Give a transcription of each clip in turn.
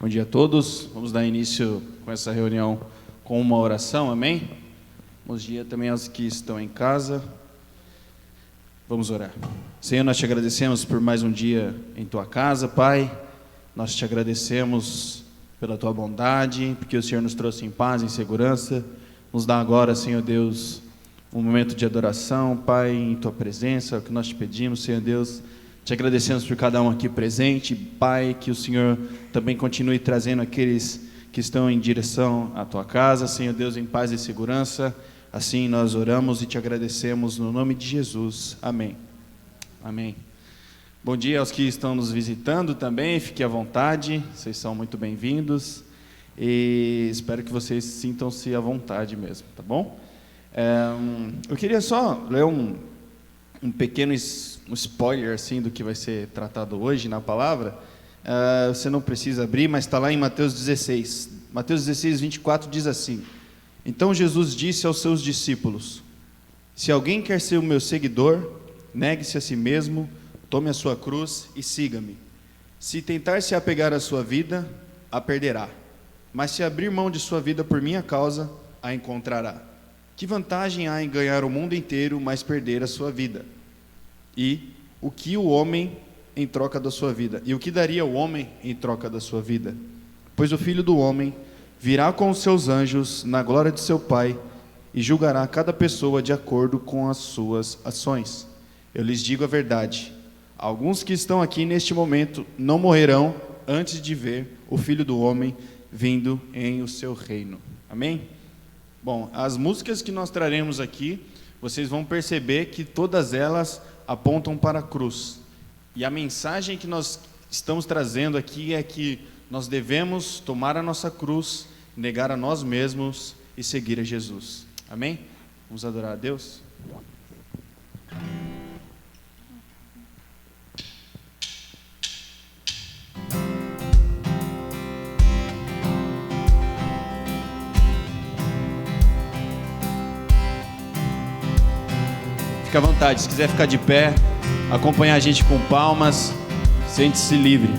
Bom dia a todos. Vamos dar início com essa reunião com uma oração, amém? Bom dia também aos que estão em casa. Vamos orar. Senhor, nós te agradecemos por mais um dia em tua casa, Pai. Nós te agradecemos pela tua bondade, porque o Senhor nos trouxe em paz, em segurança. Nos dá agora, Senhor Deus, um momento de adoração, Pai, em tua presença, é o que nós te pedimos, Senhor Deus. Te agradecemos por cada um aqui presente, Pai, que o Senhor também continue trazendo aqueles que estão em direção à tua casa, Senhor Deus, em paz e segurança. Assim nós oramos e te agradecemos no nome de Jesus. Amém. Amém. Bom dia aos que estão nos visitando também, fiquem à vontade, vocês são muito bem-vindos e espero que vocês sintam-se à vontade mesmo, tá bom? Eu queria só ler um pequeno spoiler assim, do que vai ser tratado hoje na palavra. Você não precisa abrir, mas está lá em Mateus 16. Mateus 16, 24 diz assim: Então Jesus disse aos seus discípulos: Se alguém quer ser o meu seguidor, negue-se a si mesmo, tome a sua cruz e siga-me. Se tentar se apegar à sua vida, a perderá. Mas se abrir mão de sua vida por minha causa, a encontrará. Que vantagem há em ganhar o mundo inteiro, mas perder a sua vida? E o que o homem em troca da sua vida? E o que daria o homem em troca da sua vida? Pois o Filho do Homem virá com os seus anjos na glória de seu Pai e julgará cada pessoa de acordo com as suas ações. Eu lhes digo a verdade: alguns que estão aqui neste momento não morrerão antes de ver o Filho do Homem vindo em o seu reino. Amém? Bom, as músicas que nós traremos aqui, vocês vão perceber que todas elas apontam para a cruz. E a mensagem que nós estamos trazendo aqui é que nós devemos tomar a nossa cruz, negar a nós mesmos e seguir a Jesus. Amém? Vamos adorar a Deus? Fica à vontade, se quiser ficar de pé, acompanhar a gente com palmas, sente-se livre.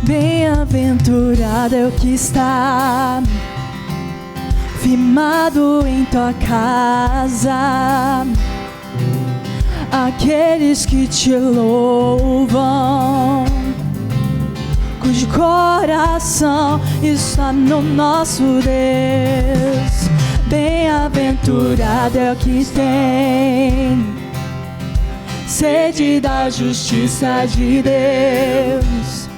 Bem-aventurado é o que está firmado em tua casa, aqueles que te louvam, cujo coração está no nosso Deus. Bem-aventurado é o que tem sede da justiça de Deus,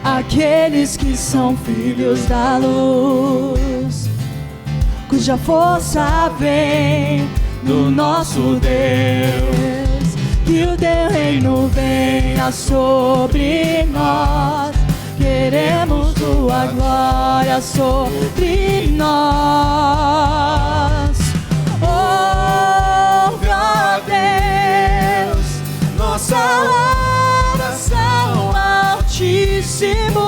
aqueles que são filhos da luz, cuja força vem do nosso Deus. Que o teu reino venha sobre nós, queremos tua glória sobre nós. Ouve, ó Deus, nossa oração, Altíssimo.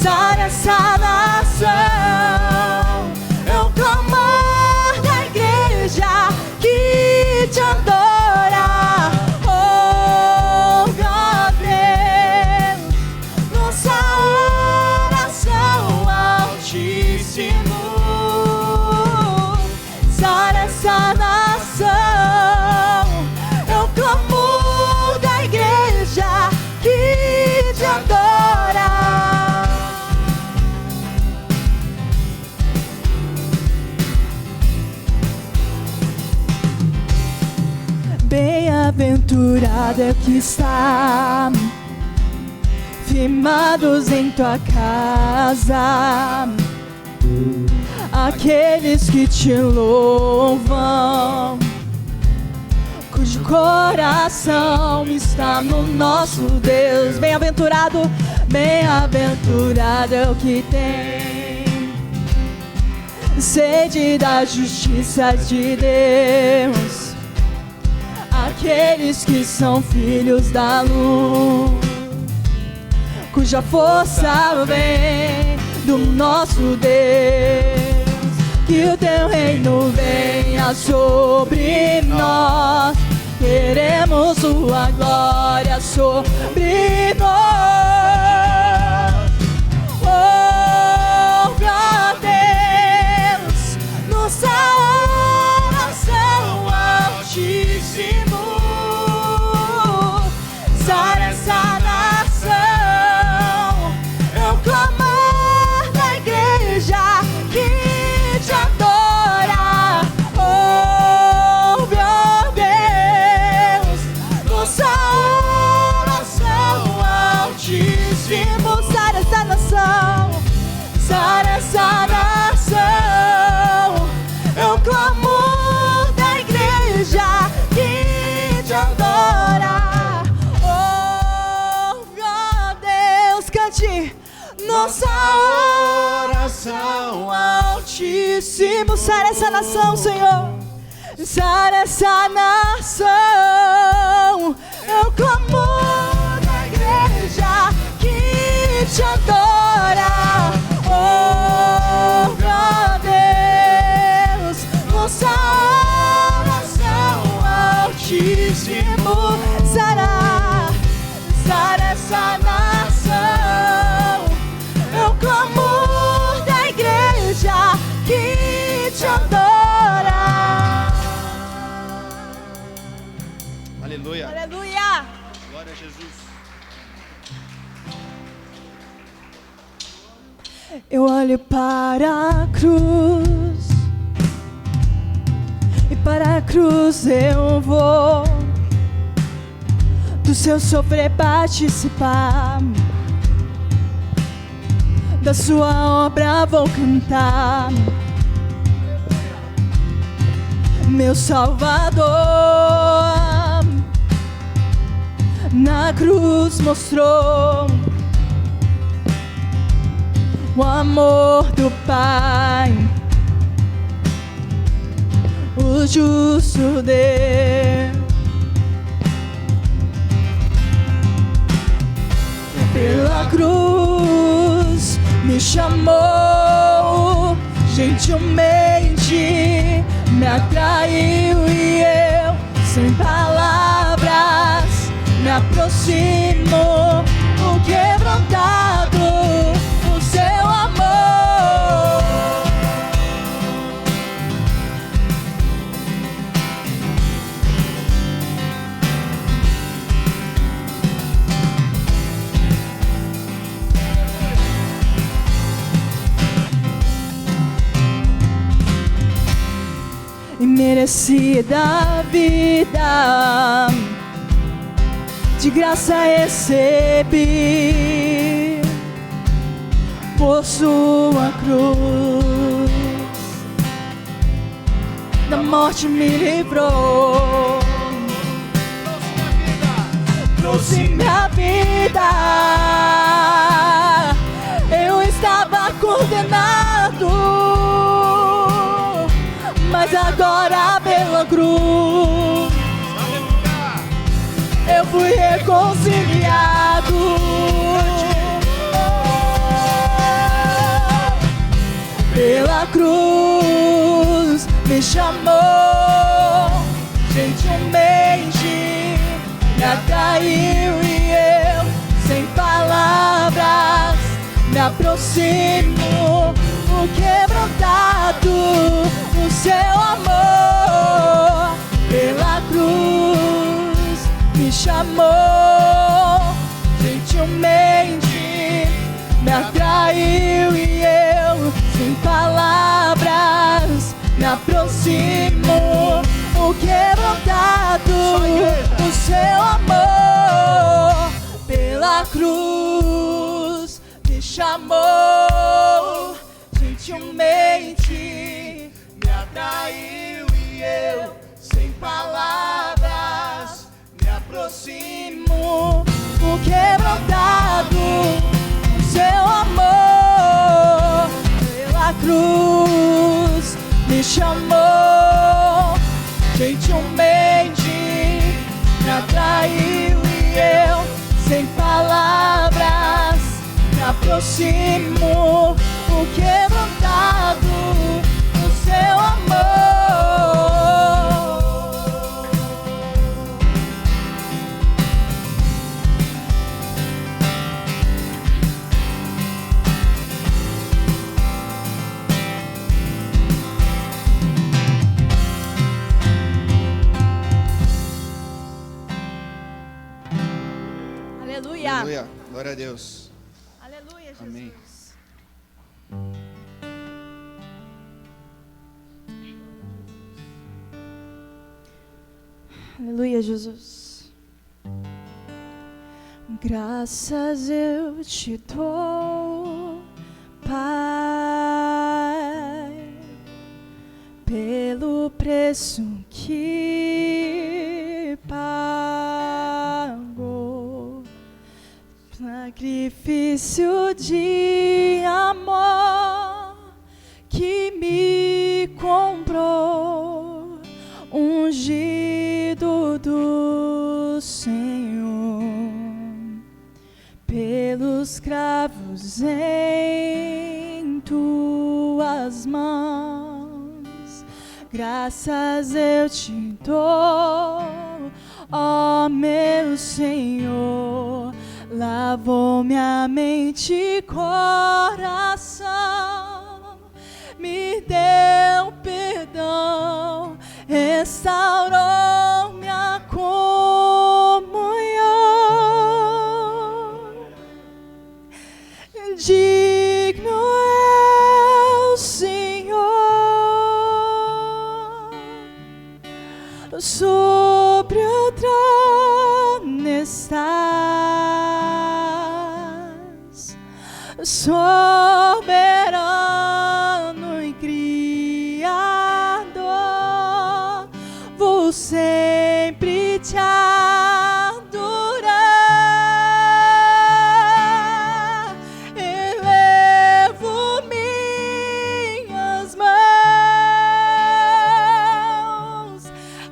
Sara essa nação, é o clamor da igreja que te adora. Ouve, ó Deus, nossa oração, Altíssimo. Sara essa nação, é o clamor da igreja que te adora. Bem-aventurado é o que está firmados em tua casa, aqueles que te louvam, cujo coração está no nosso Deus. Bem-aventurado, bem-aventurado é o que tem sede da justiça de Deus, aqueles que são filhos da luz, cuja força vem do nosso Deus. Que o teu reino venha sobre nós, queremos tua glória sobre nós. Ouve, ó Deus, nossa oração, Altíssimo. Sara essa nação, é o clamor da igreja que te adora. Ouve, ó Deus, nossa oração, Altíssimo. Sara essa nação, sara essa nação, é o clamor da igreja que te adora. Ouve, ó Deus, cante nossa oração, Altíssimo. Sara essa nação, Senhor, sara essa nação, é o clamor da igreja que te adora. Ouve, ó Deus, nossa oração, Altíssimo. Sara, sara essa nação, é o clamor da igreja que te adora. Aleluia. Aleluia. Glória a Jesus. Eu olho para a cruz, e para a cruz eu vou, do seu sofrer participar, da sua obra vou cantar. Meu Salvador na cruz mostrou o amor do Pai, o justo Deus. Pela cruz me chamou, gentilmente me atraiu, e eu, sem palavras, me aproximo, o quebrantado, o seu amor. Imerecida vida, de graça recebi, por sua cruz, da morte me livrou, trouxe minha vida. Eu estava condenado, mas agora pela cruz eu fui reconciliado. Pela cruz me chamou, gentilmente me atraiu, e eu, sem palavras, me aproximo, o quebrantado, o seu amor. Pela cruz me chamou, gentilmente me atraiu, e eu, sem palavras, me aproximo, o quebrantado, o seu amor. Pela cruz me chamou, gentilmente me atraiu, e eu, sem palavras, me aproximo, o quebrantado, o seu amor. Pela cruz me chamou, gentilmente me atraiu, e eu, sem palavras, me aproximo, o quebrantado, o seu amor. Aleluia. Glória a Deus. Aleluia, Jesus. Amém. Aleluia, Jesus. Graças eu te dou, Pai, pelo preço que pagou, sacrifício de amor que me comprou, ungido do Senhor, pelos cravos em tuas mãos. Graças eu te dou, ó meu Senhor. Lavou minha mente e coração, me deu perdão, restaurou minha comunhão. Digno é o Senhor, sobre o trono estás, soberano e Criador, vou sempre te adorar, elevo minhas mãos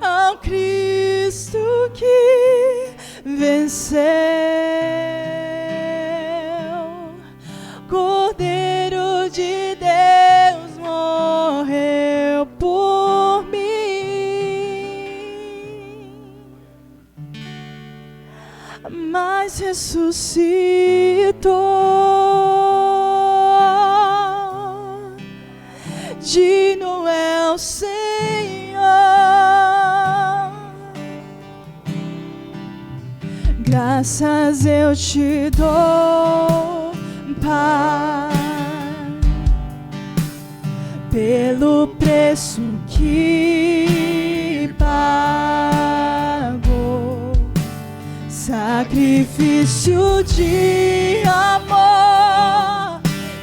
ao Cristo que venceu, Cordeiro de Deus morreu por mim, mas ressuscitou. Digno é o Senhor. Graças eu te dou, Pai, pelo preço que pagou, sacrifício de amor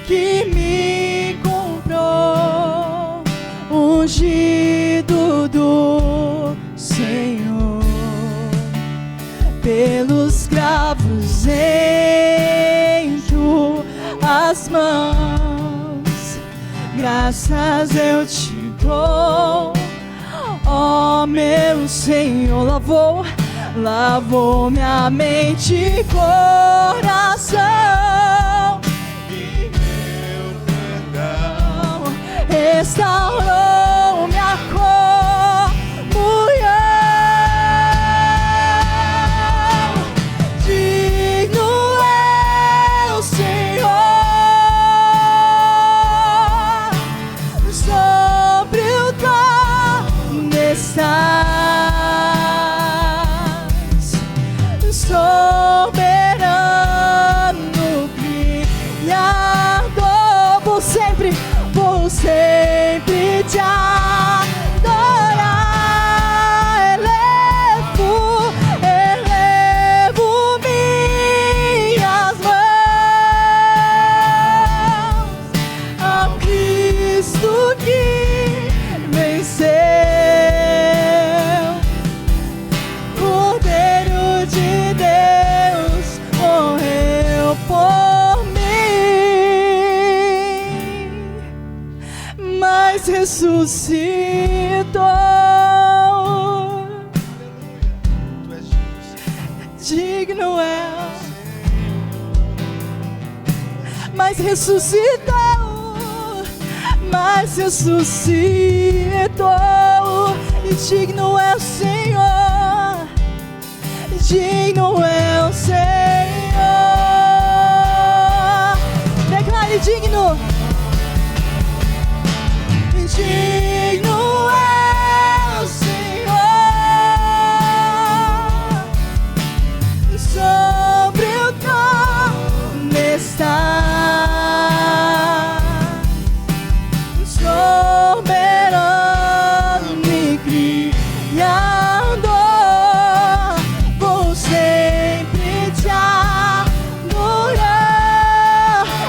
que me comprou, ungido do Senhor, pelos cravos em tuas mãos. Graças eu te dou, ó meu Senhor. Lavou minha mente e coração, e meu perdão restaurou minha comunhão. Digno é o Senhor, sobre o trono estás, soberano Criador, vou sempre te adorar, elevo minhas mãos ao Cristo que venceu, Cordeiro de Deus morreu por mim, mas ressuscitou. Digno é, mas ressuscitou, mas ressuscitou. E digno é o Senhor, digno é o Senhor. Declare digno. Digno é o Senhor, sobre o trono e a dor, vou sempre te adorar.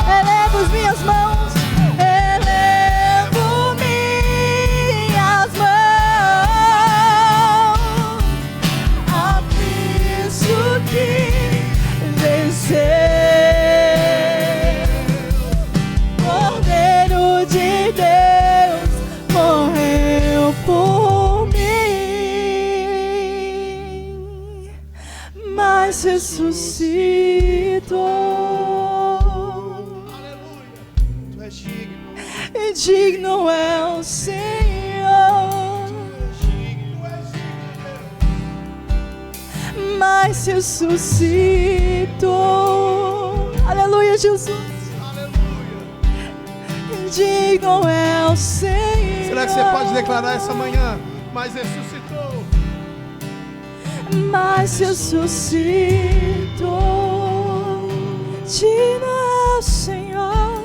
Elevo as minhas mãos, elevo minhas mãos a Cristo que venceu. Cordeiro de Deus morreu por mim, mas ressuscitou. Aleluia. Tu és digno. E digno é o Senhor, Tu és digno. mas ressuscitou. Aleluia, Jesus. Aleluia. Digno é o Senhor. Será que você pode declarar essa manhã? Mas ressuscitou. Mas ressuscitou. Digno é o Senhor,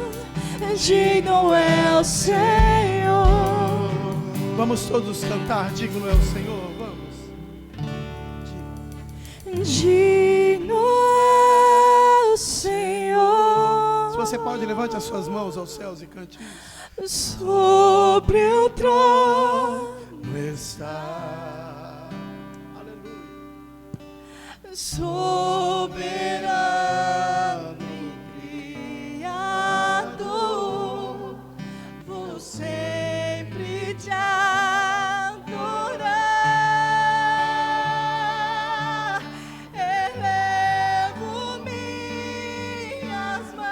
digno é o Senhor. Vamos todos cantar, digno é o Senhor, vamos. Digno é o Senhor. Se você pode, levante as suas mãos aos céus e cante isso. Sobre o trono Está. Aleluia. soberano Criador, vou sempre te adorar. Elevo minhas mãos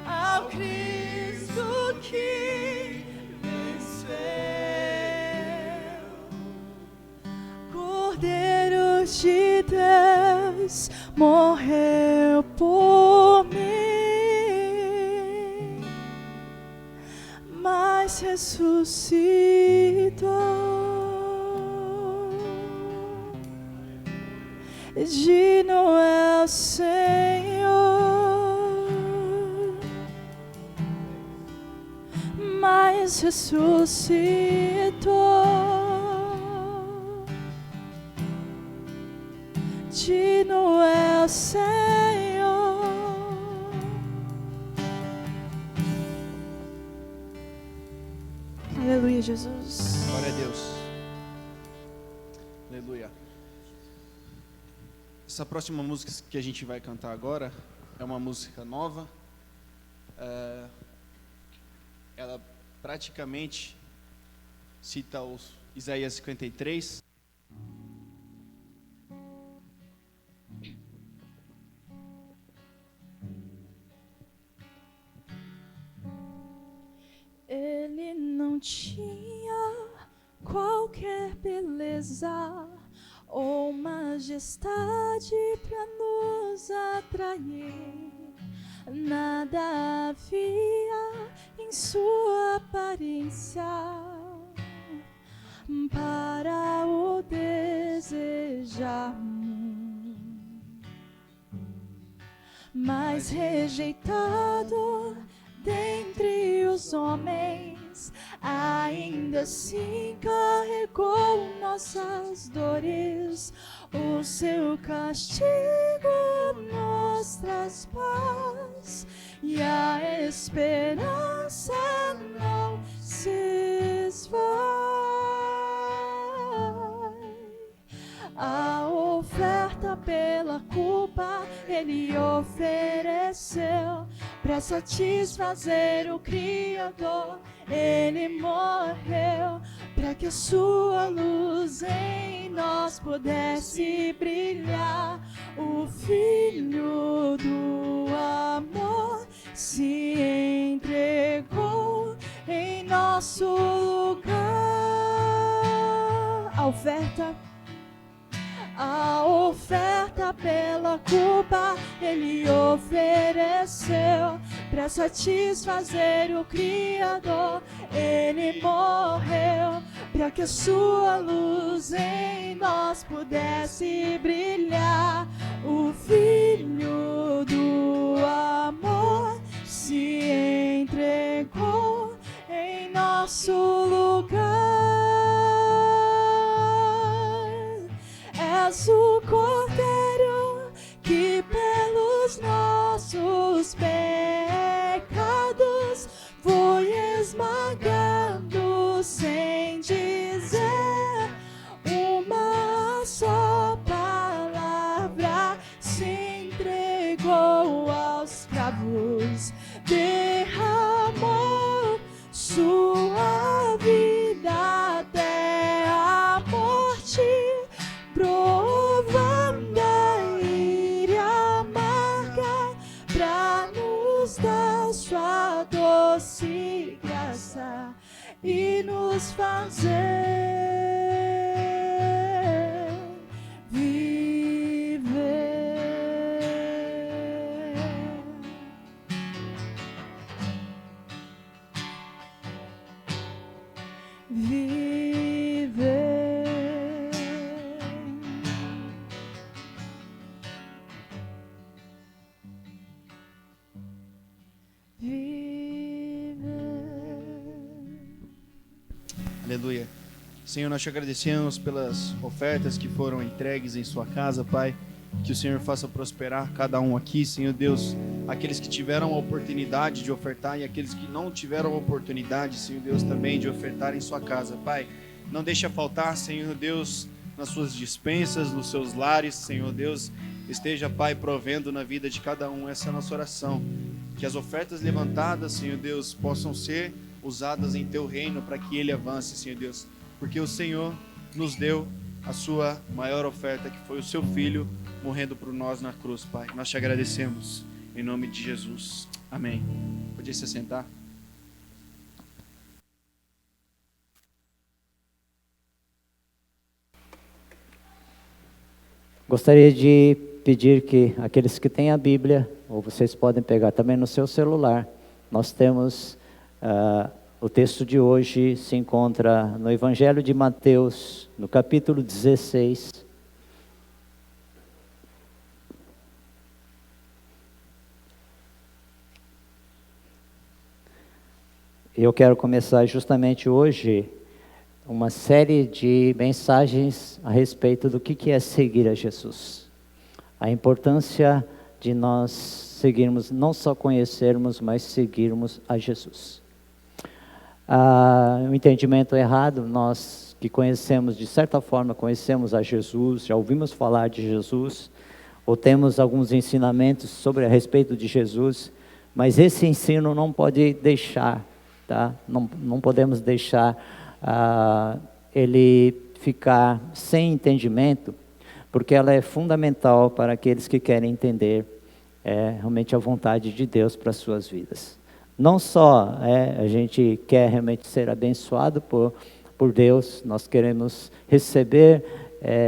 ao Cristo que venceu. Cordeiro de Deus morreu por mim, mas ressuscitou. Digno é o Senhor, mas ressuscitou. Digno é o Senhor. Aleluia, Jesus. Glória a Deus. Aleluia. Essa próxima música que a gente vai cantar agora é uma música nova. Ela praticamente cita os Isaías 53. Ele não tinha qualquer beleza ou majestade para nos atrair. Nada havia em sua aparência para o desejarmos, mas rejeitado dentre os homens, ainda assim carregou nossas dores. O seu castigo nos traz paz e a esperança não se esvai. A oferta pela culpa ele ofereceu para satisfazer o Criador. Ele morreu para que a sua luz em nós pudesse brilhar. O Filho do amor se entregou em nosso lugar. A oferta pela culpa ele ofereceu para satisfazer o Criador. Ele morreu para que a sua luz em nós pudesse brilhar. O Filho do amor se entregou em nosso lugar. És o Cordeiro que pelos nossos pecados foi esmagado sem dizer uma só palavra, se entregou aos cravos, derramou sua vida até a morte, provando a ira amarga pra nos dar sua doce graça e nos fazer Aleluia. Senhor, nós te agradecemos pelas ofertas que foram entregues em sua casa, Pai. Que o Senhor faça prosperar cada um aqui, Senhor Deus. Aqueles que tiveram a oportunidade de ofertar e aqueles que não tiveram a oportunidade, Senhor Deus, também de ofertar em sua casa, Pai. Não deixa faltar, Senhor Deus, nas suas dispensas, nos seus lares, Senhor Deus. Esteja, Pai, provendo na vida de cada um. Essa é a nossa oração. Que as ofertas levantadas, Senhor Deus, possam ser usadas em teu reino para que ele avance, Senhor Deus, porque o Senhor nos deu a sua maior oferta, que foi o seu Filho morrendo por nós na cruz, Pai. Nós te agradecemos em nome de Jesus. Amém. Pode se sentar. Gostaria de pedir que aqueles que têm a Bíblia, ou vocês podem pegar também no seu celular, nós temos o texto de hoje, se encontra no Evangelho de Mateus, no capítulo 16. Eu quero começar justamente hoje uma série de mensagens a respeito do que é seguir a Jesus. A importância de nós seguirmos, não só conhecermos, mas seguirmos a Jesus. Um entendimento errado, nós que conhecemos, de certa forma, conhecemos a Jesus, já ouvimos falar de Jesus, ou temos alguns ensinamentos sobre a respeito de Jesus, mas esse ensino não pode deixar, tá? Não podemos deixar ele ficar sem entendimento, porque ela é fundamental para aqueles que querem entender realmente a vontade de Deus para as suas vidas. Não só a gente quer realmente ser abençoado por Deus, nós queremos receber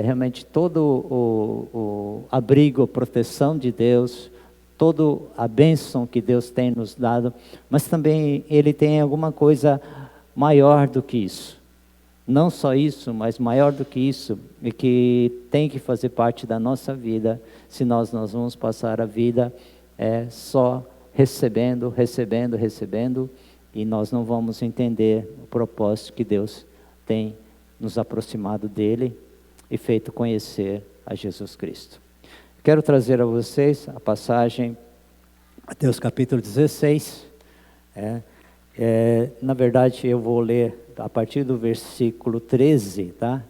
realmente todo o abrigo, a proteção de Deus, toda a bênção que Deus tem nos dado, mas também Ele tem alguma coisa maior do que isso. Não só isso, mas maior do que isso, e que tem que fazer parte da nossa vida, se nós vamos passar a vida só recebendo, e nós não vamos entender o propósito que Deus tem nos aproximado dele e feito conhecer a Jesus Cristo. Quero trazer a vocês a passagem, Mateus capítulo 16, na verdade eu vou ler a partir do versículo 13, tá?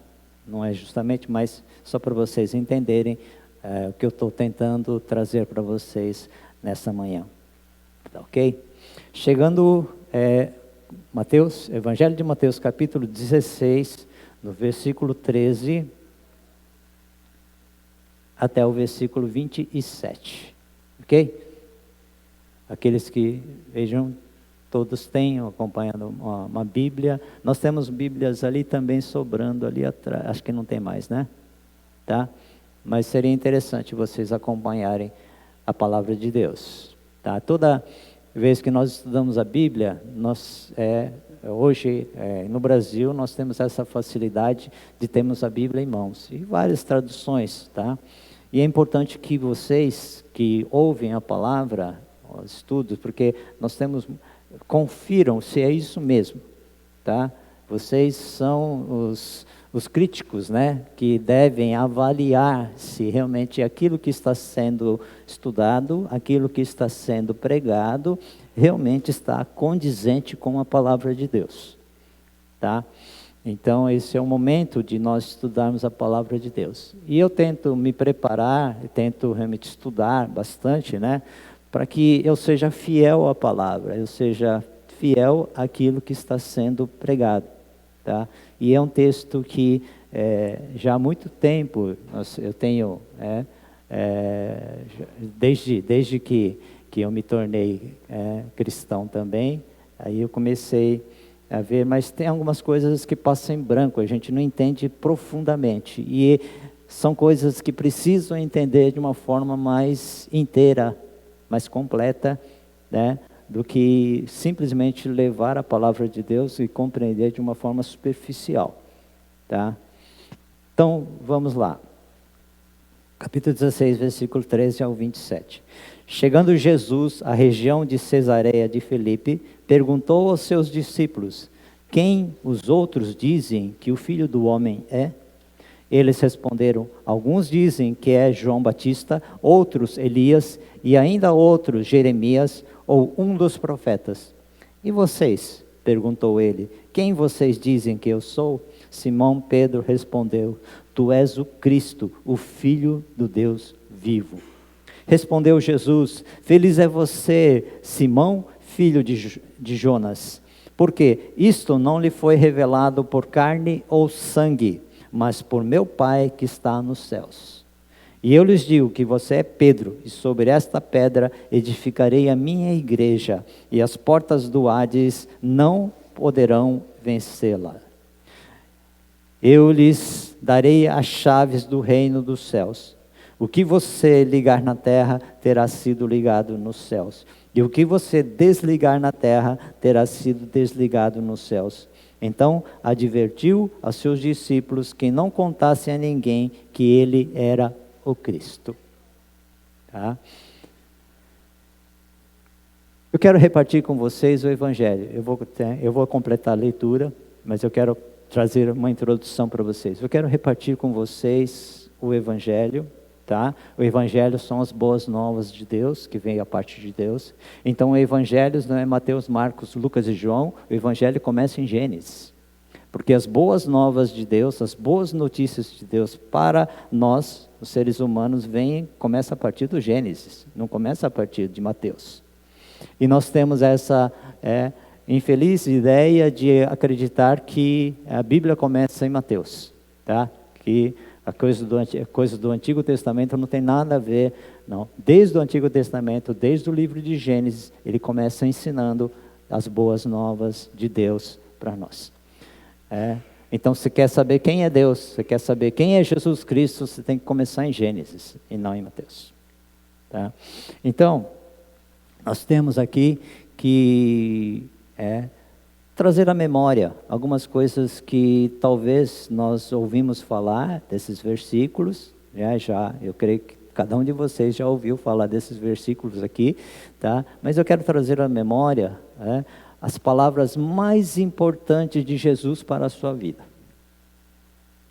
Não é justamente, mas só para vocês entenderem o que eu estou tentando trazer para vocês nessa manhã. Tá, ok? Chegando, Mateus, Evangelho de Mateus, capítulo 16, no versículo 13, até o versículo 27, ok? Aqueles que vejam, todos tenham acompanhando uma Bíblia. Nós temos Bíblias ali também sobrando ali atrás, acho que não tem mais, né? Tá? Mas seria interessante vocês acompanharem a palavra de Deus. Tá? Toda vez que nós estudamos a Bíblia, hoje no Brasil nós temos essa facilidade de termos a Bíblia em mãos e várias traduções, tá? E é importante que vocês que ouvem a palavra, estudos, porque nós temos, confiram se é isso mesmo, tá? Vocês são os críticos, né? Que devem avaliar se realmente aquilo que está sendo estudado, aquilo que está sendo pregado, realmente está condizente com a palavra de Deus. Tá? Então, esse é o momento de nós estudarmos a palavra de Deus. E eu tento me preparar, tento realmente estudar bastante, né? Para que eu seja fiel à palavra, eu seja fiel àquilo que está sendo pregado. Tá? E é um texto que já há muito tempo eu tenho, desde que eu me tornei cristão também, aí eu comecei a ver, mas tem algumas coisas que passam em branco, a gente não entende profundamente, e são coisas que precisam entender de uma forma mais inteira, mais completa, né, do que simplesmente levar a palavra de Deus e compreender de uma forma superficial, tá? Então, vamos lá. Capítulo 16, versículo 13 ao 27. Chegando Jesus à região de Cesareia de Filipe, perguntou aos seus discípulos: quem os outros dizem que o Filho do Homem é? Eles responderam: alguns dizem que é João Batista, outros Elias, e ainda outros Jeremias, ou um dos profetas. E vocês? Perguntou ele: quem vocês dizem que eu sou? Simão Pedro respondeu: tu és o Cristo, o Filho do Deus vivo. Respondeu Jesus: feliz é você, Simão, filho de Jonas, porque isto não lhe foi revelado por carne ou sangue, mas por meu Pai que está nos céus. E eu lhes digo que você é Pedro, e sobre esta pedra edificarei a minha igreja, e as portas do Hades não poderão vencê-la. Eu lhes darei as chaves do reino dos céus. O que você ligar na terra terá sido ligado nos céus, e o que você desligar na terra terá sido desligado nos céus. Então advertiu aos seus discípulos que não contassem a ninguém que ele era o Cristo. Tá? Eu quero repartir com vocês o Evangelho. Eu vou completar a leitura, mas eu quero trazer uma introdução para vocês. Eu quero repartir com vocês o Evangelho. Tá? O Evangelho são as boas novas de Deus, que vem a parte de Deus. Então o Evangelho não é Mateus, Marcos, Lucas e João. O Evangelho começa em Gênesis. Porque as boas novas de Deus, as boas notícias de Deus para nós, os seres humanos, começa a partir do Gênesis, não começa a partir de Mateus. E nós temos essa infeliz ideia de acreditar que a Bíblia começa em Mateus, tá? Que a coisa do Antigo Testamento não tem nada a ver, não. Desde o Antigo Testamento, desde o livro de Gênesis, ele começa ensinando as boas novas de Deus para nós. Então, se quer saber quem é Deus, se quer saber quem é Jesus Cristo, você tem que começar em Gênesis e não em Mateus. Tá? Então, nós temos aqui que trazer à memória algumas coisas que talvez nós ouvimos falar desses versículos, eu creio que cada um de vocês já ouviu falar desses versículos aqui, tá? Mas eu quero trazer à memória as palavras mais importantes de Jesus para a sua vida.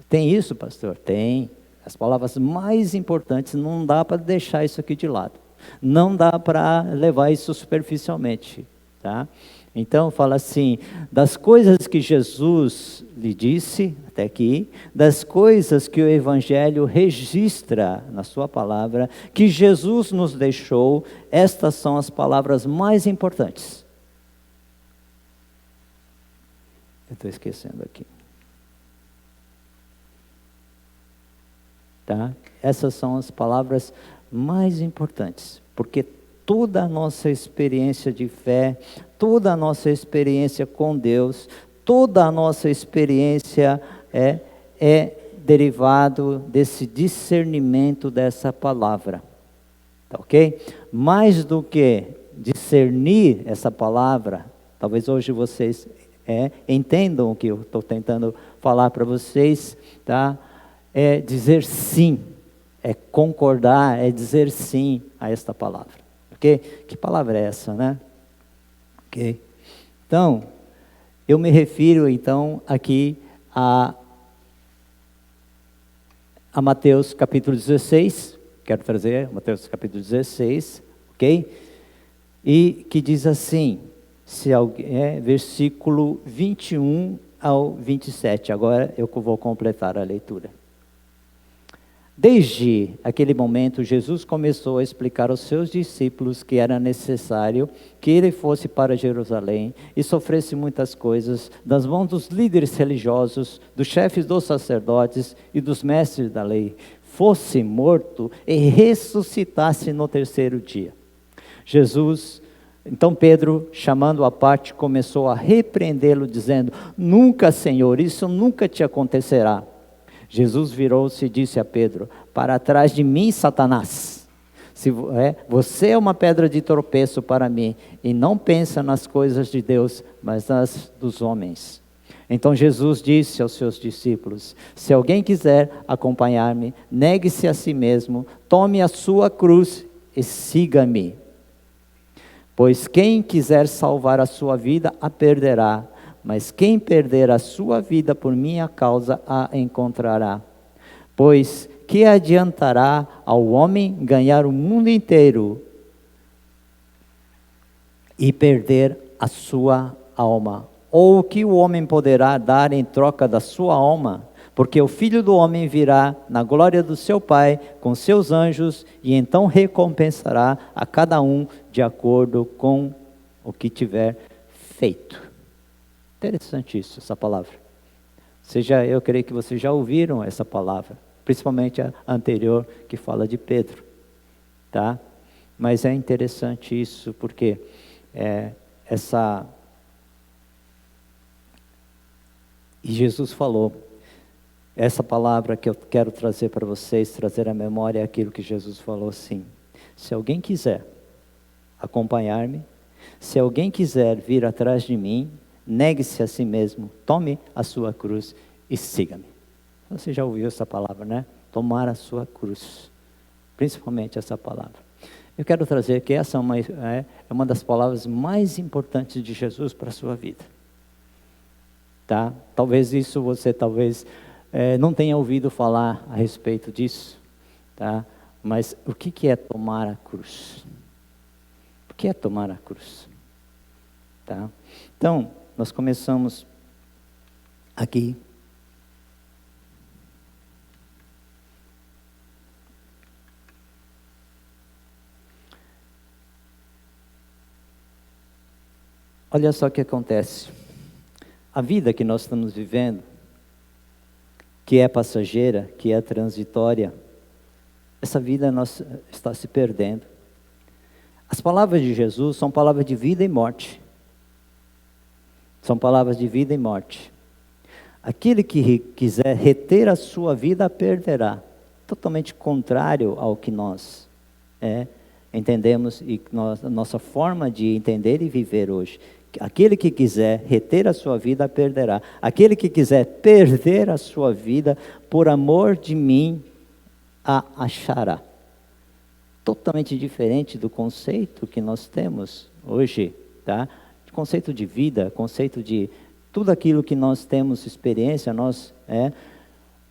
Tem isso, pastor? Tem. As palavras mais importantes, não dá para deixar isso aqui de lado. Não dá para levar isso superficialmente, tá? Então fala assim: das coisas que Jesus lhe disse até aqui, das coisas que o Evangelho registra na sua palavra, que Jesus nos deixou, estas são as palavras mais importantes. Eu estou esquecendo aqui. Tá? Essas são as palavras mais importantes, porque toda a nossa experiência de fé, toda a nossa experiência com Deus, toda a nossa experiência é derivado desse discernimento dessa palavra. Tá, ok? Mais do que discernir essa palavra, talvez hoje vocês entendam o que eu estou tentando falar para vocês, tá? É dizer sim, é concordar, é dizer sim a esta palavra. Ok? Que palavra é essa, né? Ok? Então, Eu me refiro então aqui a Mateus capítulo 16, quero trazer Mateus capítulo 16, ok? E que diz assim, versículo 21 ao 27, agora eu vou completar a leitura. Desde aquele momento, Jesus começou a explicar aos seus discípulos que era necessário que ele fosse para Jerusalém e sofresse muitas coisas das mãos dos líderes religiosos, dos chefes dos sacerdotes e dos mestres da lei, fosse morto e ressuscitasse no terceiro dia. Então Pedro, chamando-o à parte, começou a repreendê-lo, dizendo: Nunca, Senhor, isso nunca te acontecerá. Jesus virou-se e disse a Pedro: Para trás de mim, Satanás. Você é uma pedra de tropeço para mim, e não pensa nas coisas de Deus, mas nas dos homens. Então Jesus disse aos seus discípulos: Se alguém quiser acompanhar-me, negue-se a si mesmo, tome a sua cruz e siga-me. Pois quem quiser salvar a sua vida, a perderá. Mas quem perder a sua vida por minha causa, a encontrará. Pois que adiantará ao homem ganhar o mundo inteiro e perder a sua alma? Ou o que o homem poderá dar em troca da sua alma? Porque o Filho do Homem virá na glória do seu Pai com seus anjos, e então recompensará a cada um de acordo com o que tiver feito. Interessante isso, essa palavra. Eu creio que vocês já ouviram essa palavra, principalmente a anterior que fala de Pedro, tá? Mas é interessante isso, porque e Jesus falou, essa palavra que eu quero trazer para vocês, trazer à memória é aquilo que Jesus falou assim: se alguém quiser acompanhar-me, se alguém quiser vir atrás de mim, negue-se a si mesmo, tome a sua cruz e siga-me. Você já ouviu essa palavra, né? Tomar a sua cruz, principalmente essa palavra. Eu quero trazer que essa é uma das palavras mais importantes de Jesus para a sua vida. Tá? Talvez isso você não tenha ouvido falar a respeito disso, tá? Mas o que é tomar a cruz? O que é tomar a cruz? Tá? Então, nós começamos aqui. Olha só o que acontece. A vida que nós estamos vivendo, que é passageira, que é transitória, essa vida está se perdendo. As palavras de Jesus são palavras de vida e morte. São palavras de vida e morte. Aquele que quiser reter a sua vida, a perderá. Totalmente contrário ao que nós entendemos e a nossa forma de entender e viver hoje. Aquele que quiser reter a sua vida, a perderá. Aquele que quiser perder a sua vida, por amor de mim, a achará. Totalmente diferente do conceito que nós temos hoje, tá? Conceito de vida, conceito de tudo aquilo que nós temos experiência,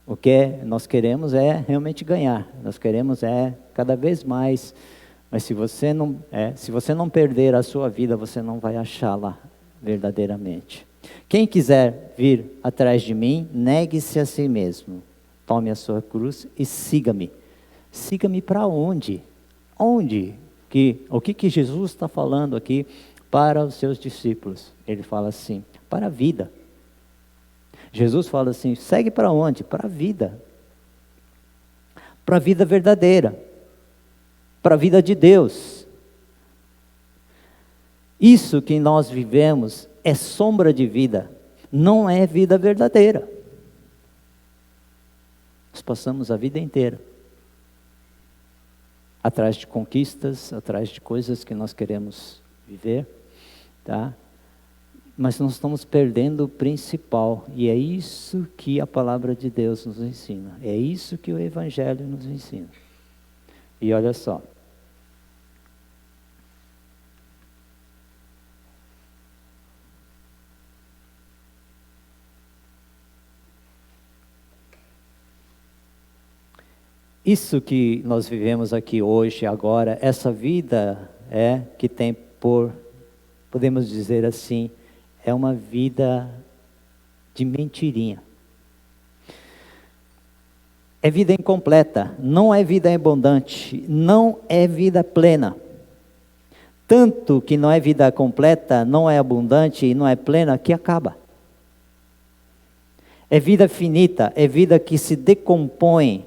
o que nós queremos é realmente ganhar, nós queremos cada vez mais, mas se você não perder a sua vida, você não vai achá-la verdadeiramente. Quem quiser vir atrás de mim, negue-se a si mesmo, tome a sua cruz e siga-me. Siga-me para onde? Onde? O que Jesus está falando aqui para os seus discípulos? Ele fala assim, para a vida. Jesus fala assim, segue para onde? Para a vida. Para a vida verdadeira. Para a vida de Deus. Isso que nós vivemos é sombra de vida, não é vida verdadeira. Nós passamos a vida inteira atrás de conquistas, atrás de coisas que nós queremos viver, tá? Mas nós estamos perdendo o principal, e é isso que a palavra de Deus nos ensina, é isso que o Evangelho nos ensina. E olha só, Isso que nós vivemos aqui hoje, agora, essa vida que tem podemos dizer assim, é uma vida de mentirinha. É vida incompleta, não é vida abundante, não é vida plena. Tanto que não é vida completa, não é abundante e não é plena, que acaba. É vida finita, é vida que se decompõe,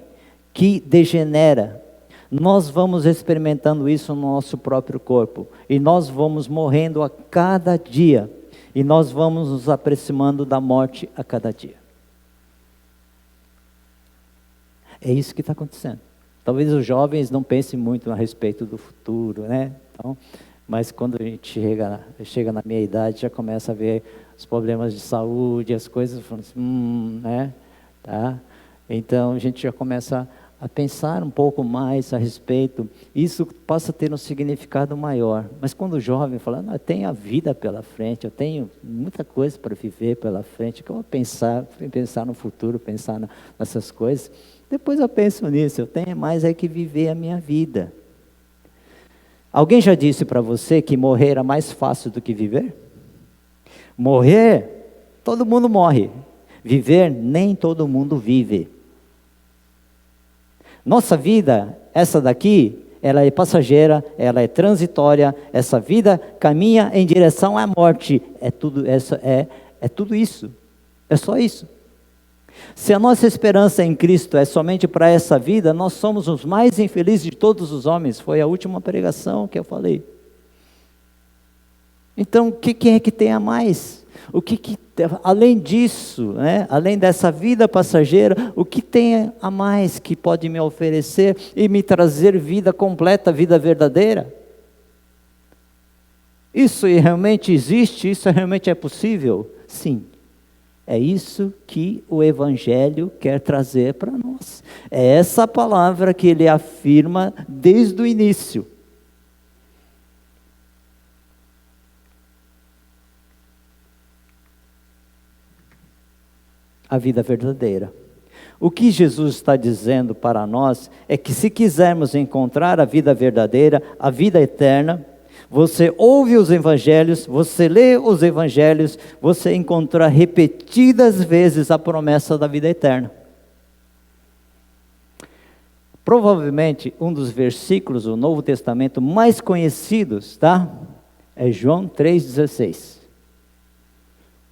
que degenera. Nós vamos experimentando isso no nosso próprio corpo. E nós vamos morrendo a cada dia. E nós vamos nos aproximando da morte a cada dia. É isso que está acontecendo. Talvez os jovens não pensem muito a respeito do futuro, né? Então, mas quando a gente chega na minha idade, já começa a ver os problemas de saúde, as coisas, falando assim, né? Tá? Então a gente já começa a pensar um pouco mais a respeito. Isso possa ter um significado maior. Mas quando o jovem fala, eu tenho a vida pela frente, eu tenho muita coisa para viver pela frente, que eu vou pensar no futuro, pensar nessas coisas. Depois eu penso nisso, eu tenho mais que viver a minha vida. Alguém já disse para você que morrer era mais fácil do que viver? Morrer, todo mundo morre. Viver, nem todo mundo vive. Nossa vida, essa daqui, ela é passageira, ela é transitória, essa vida caminha em direção à morte. É tudo isso, é só isso. Se a nossa esperança em Cristo é somente para essa vida, nós somos os mais infelizes de todos os homens. Foi a última pregação que eu falei. Então, o que é que tem a mais? Além disso, né, além dessa vida passageira, o que tem a mais que pode me oferecer e me trazer vida completa, vida verdadeira? Isso realmente existe? Isso realmente é possível? Sim. É isso que o Evangelho quer trazer para nós. É essa palavra que ele afirma desde o início. A vida verdadeira. O que Jesus está dizendo para nós é que se quisermos encontrar a vida verdadeira, a vida eterna, você ouve os evangelhos, você lê os evangelhos, você encontra repetidas vezes a promessa da vida eterna. Provavelmente um dos versículos do Novo Testamento mais conhecidos, tá? É João 3,16.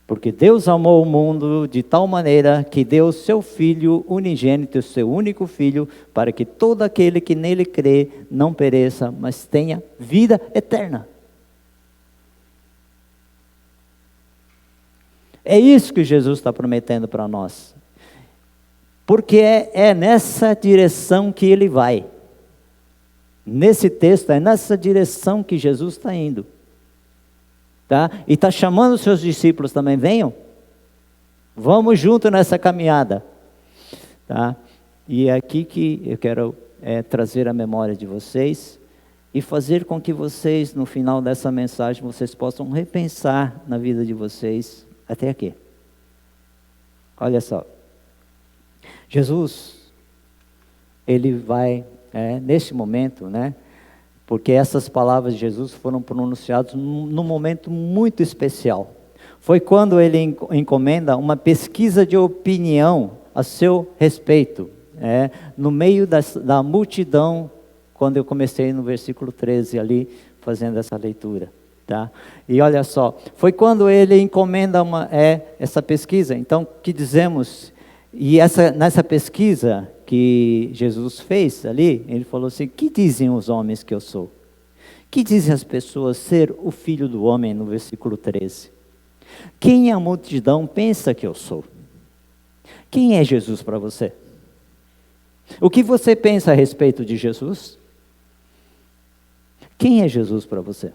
Porque Deus amou o mundo de tal maneira que deu o seu Filho unigênito, o seu único Filho, para que todo aquele que nele crê não pereça, mas tenha vida eterna. É isso que Jesus está prometendo para nós. Porque é nessa direção que ele vai. Nesse texto, é nessa direção que Jesus está indo. Tá? E está chamando os seus discípulos também, venham, vamos junto nessa caminhada, tá? E é aqui que eu quero trazer a memória de vocês e fazer com que vocês, no final dessa mensagem, vocês possam repensar na vida de vocês até aqui. Olha só, Jesus, ele vai, neste momento, né? Porque essas palavras de Jesus foram pronunciadas num momento muito especial. Foi quando ele encomenda uma pesquisa de opinião a seu respeito, no meio da multidão, quando eu comecei no versículo 13 ali, fazendo essa leitura. Tá? E olha só, foi quando ele encomenda essa pesquisa. Então, o que dizemos? E nessa pesquisa que Jesus fez ali, ele falou assim, que dizem os homens que eu sou? Que dizem as pessoas ser o filho do homem, no versículo 13? Quem a multidão pensa que eu sou? Quem é Jesus para você? O que você pensa a respeito de Jesus? Quem é Jesus para você?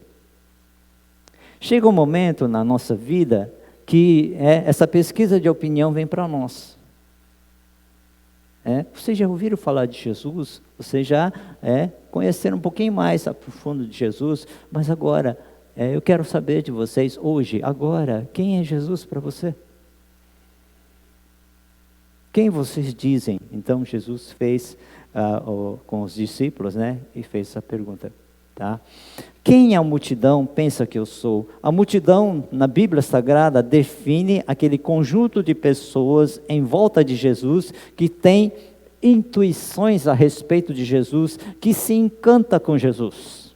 Chega um momento na nossa vida que essa pesquisa de opinião vem para nós. Vocês já ouviram falar de Jesus? Vocês já conheceram um pouquinho mais a profundo de Jesus? Mas agora, eu quero saber de vocês hoje, agora, quem é Jesus para você? quem vocês dizem? Então Jesus fez com os discípulos, né? E fez essa pergunta, tá? Quem a multidão pensa que eu sou? A multidão na Bíblia Sagrada define aquele conjunto de pessoas em volta de Jesus que tem intuições a respeito de Jesus, que se encanta com Jesus.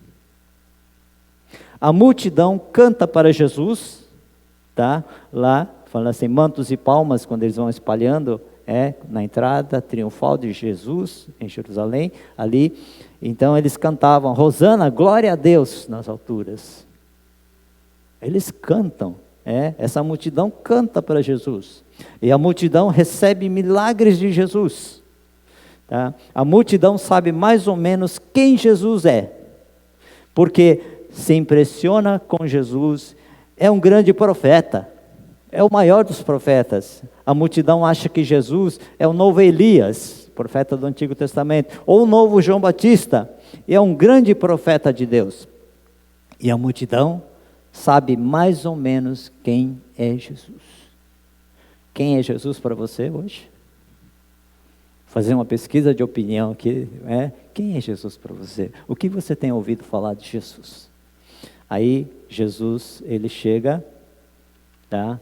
A multidão canta para Jesus, tá? Lá, falando assim, mantos e palmas, quando eles vão espalhando, na entrada triunfal de Jesus, em Jerusalém, ali. Então eles cantavam, Rosana, glória a Deus, nas alturas. Eles cantam, essa multidão canta para Jesus. E a multidão recebe milagres de Jesus. Tá? A multidão sabe mais ou menos quem Jesus é. Porque se impressiona com Jesus, é um grande profeta, é o maior dos profetas. A multidão acha que Jesus é o novo Elias, profeta do Antigo Testamento, ou o novo João Batista, é um grande profeta de Deus. E a multidão sabe mais ou menos quem é Jesus. Quem é Jesus para você hoje? Fazer uma pesquisa de opinião aqui, quem é Jesus para você? O que você tem ouvido falar de Jesus? Aí Jesus, ele chega, tá?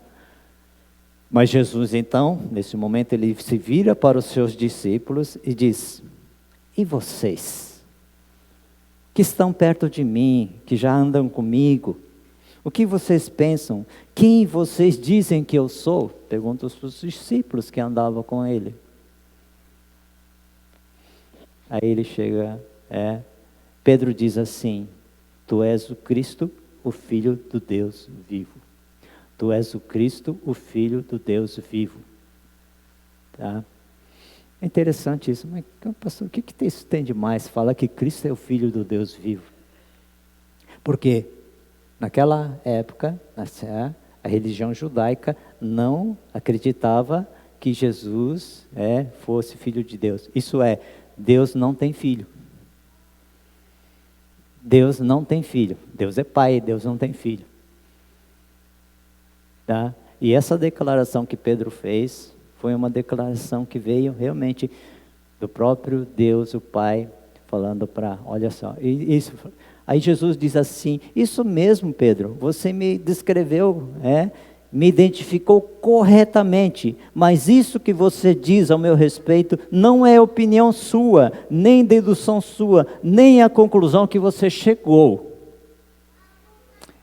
Mas Jesus então, nesse momento, ele se vira para os seus discípulos e diz, e vocês, que estão perto de mim, que já andam comigo, o que vocês pensam? Quem vocês dizem que eu sou? Pergunta os discípulos que andavam com ele. Aí ele chega, Pedro diz assim, tu és o Cristo, o Filho do Deus vivo. Tu és o Cristo, o Filho do Deus vivo. Tá? É interessante isso. Mas, pastor, o que isso tem de mais? Fala que Cristo é o Filho do Deus vivo. Porque naquela época, a religião judaica não acreditava que Jesus fosse Filho de Deus. Isso é, Deus não tem filho. Deus não tem filho. Deus é pai, Deus não tem filho. Tá? E essa declaração que Pedro fez foi uma declaração que veio realmente do próprio Deus, o Pai, falando para, olha só, isso. Aí Jesus diz assim, isso mesmo, Pedro, você me descreveu, me identificou corretamente, mas isso que você diz ao meu respeito não é opinião sua, nem dedução sua, nem a conclusão que você chegou.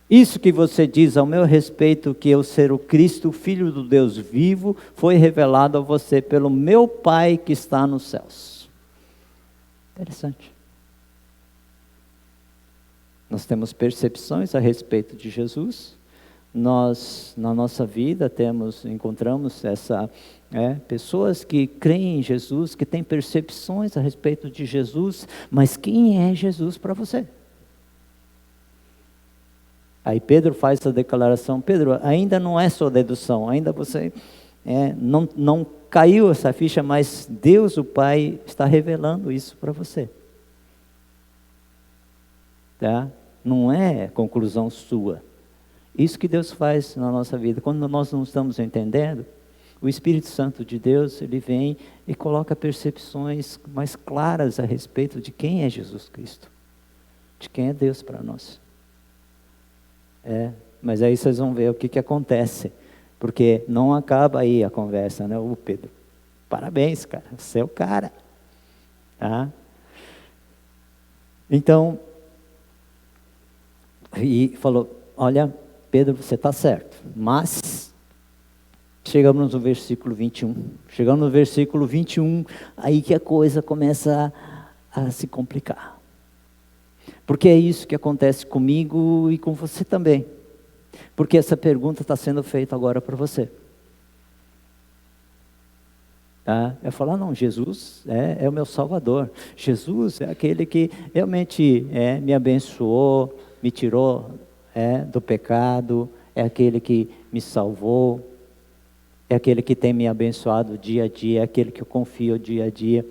Isso que você diz ao meu respeito, que eu ser o Cristo, o Filho do Deus vivo, foi revelado a você pelo meu Pai que está nos céus. Interessante. Nós temos percepções a respeito de Jesus. Nós, na nossa vida, encontramos pessoas que creem em Jesus, que têm percepções a respeito de Jesus, mas quem é Jesus para você? Aí Pedro faz essa declaração, Pedro, ainda não é sua dedução, ainda você não caiu essa ficha, mas Deus, o Pai, está revelando isso para você. Tá? Não é conclusão sua. Isso que Deus faz na nossa vida. Quando nós não estamos entendendo, o Espírito Santo de Deus, ele vem e coloca percepções mais claras a respeito de quem é Jesus Cristo, de quem é Deus para nós. Mas aí vocês vão ver o que acontece, porque não acaba aí a conversa, né? Ô Pedro, parabéns, cara, você é o cara. Tá? Então, e falou, olha, Pedro, você está certo, mas chegamos no versículo 21. Chegamos no versículo 21, aí que a coisa começa a se complicar. Porque é isso que acontece comigo e com você também. Porque essa pergunta está sendo feita agora para você. Tá? Eu falo, não, Jesus é o meu Salvador. Jesus é aquele que realmente me abençoou, me tirou do pecado, é aquele que me salvou, é aquele que tem me abençoado dia a dia, é aquele que eu confio dia a dia.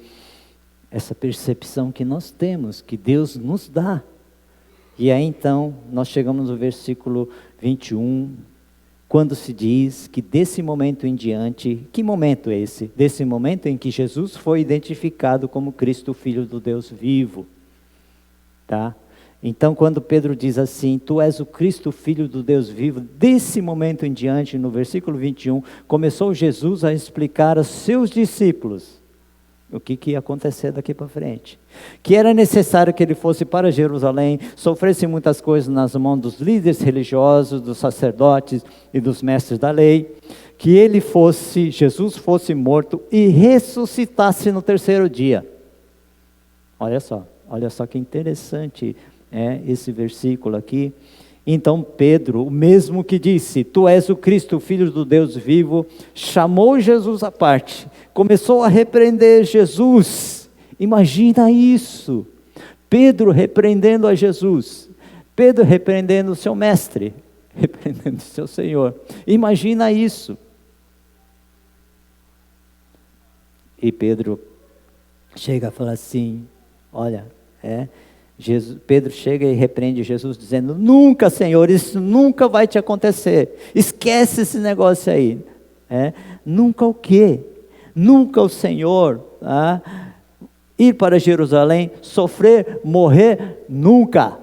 Essa percepção que nós temos, que Deus nos dá. E aí então, nós chegamos no versículo 21, quando se diz que desse momento em diante, que momento é esse? Desse momento em que Jesus foi identificado como Cristo, Filho do Deus vivo. Tá? Então, quando Pedro diz assim, tu és o Cristo, Filho do Deus vivo, desse momento em diante, no versículo 21, começou Jesus a explicar aos seus discípulos o que ia acontecer daqui para frente. Que era necessário que ele fosse para Jerusalém, sofresse muitas coisas nas mãos dos líderes religiosos, dos sacerdotes e dos mestres da lei, que Jesus fosse morto e ressuscitasse no terceiro dia. Olha só que interessante esse versículo aqui. Então Pedro, o mesmo que disse, tu és o Cristo, Filho do Deus vivo, chamou Jesus à parte, começou a repreender Jesus. Imagina isso, Pedro repreendendo a Jesus, Pedro repreendendo o seu mestre, repreendendo o seu Senhor. Imagina isso. E Pedro chega a falar assim, olha, Pedro chega e repreende Jesus dizendo, nunca, Senhor, isso nunca vai te acontecer, esquece esse negócio aí. Nunca o quê? Nunca o Senhor ir para Jerusalém, sofrer, morrer, nunca.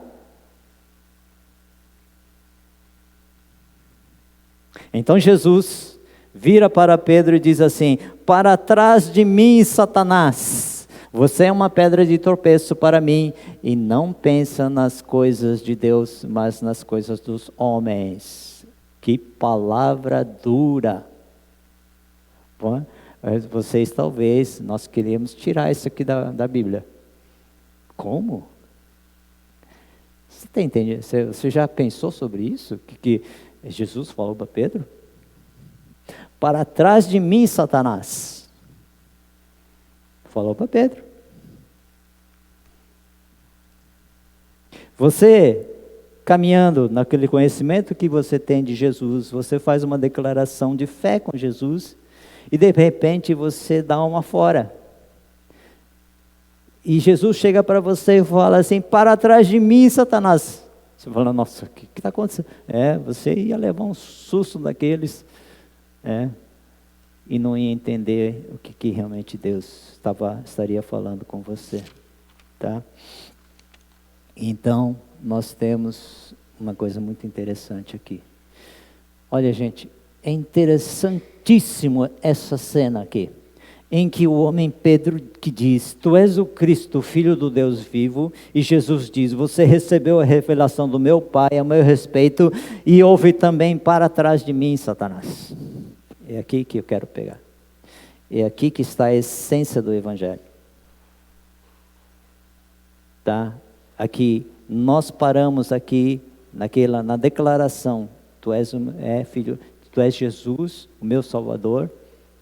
Então Jesus vira para Pedro e diz assim, para trás de mim, Satanás, você é uma pedra de tropeço para mim, e não pensa nas coisas de Deus, mas nas coisas dos homens. Que palavra dura. Bom, vocês talvez, nós queríamos tirar isso aqui da Bíblia. Como? Você está entendendo? Você já pensou sobre isso? Que Jesus falou para Pedro? Para trás de mim, Satanás. Falou para Pedro. Você, caminhando naquele conhecimento que você tem de Jesus, você faz uma declaração de fé com Jesus, e de repente você dá uma fora. E Jesus chega para você e fala assim, para trás de mim, Satanás. Você fala, nossa, o que está acontecendo? Você ia levar um susto daqueles, e não ia entender o que realmente Deus estaria falando com você, tá? Então, nós temos uma coisa muito interessante aqui. Olha, gente, é interessantíssimo essa cena aqui, em que o homem Pedro que diz, tu és o Cristo, Filho do Deus vivo, e Jesus diz, você recebeu a revelação do meu Pai a meu respeito, e ouve também para trás de mim, Satanás. É aqui que eu quero pegar. É aqui que está a essência do Evangelho. Tá? Aqui, nós paramos aqui, na declaração, tu és filho, tu és Jesus, o meu Salvador,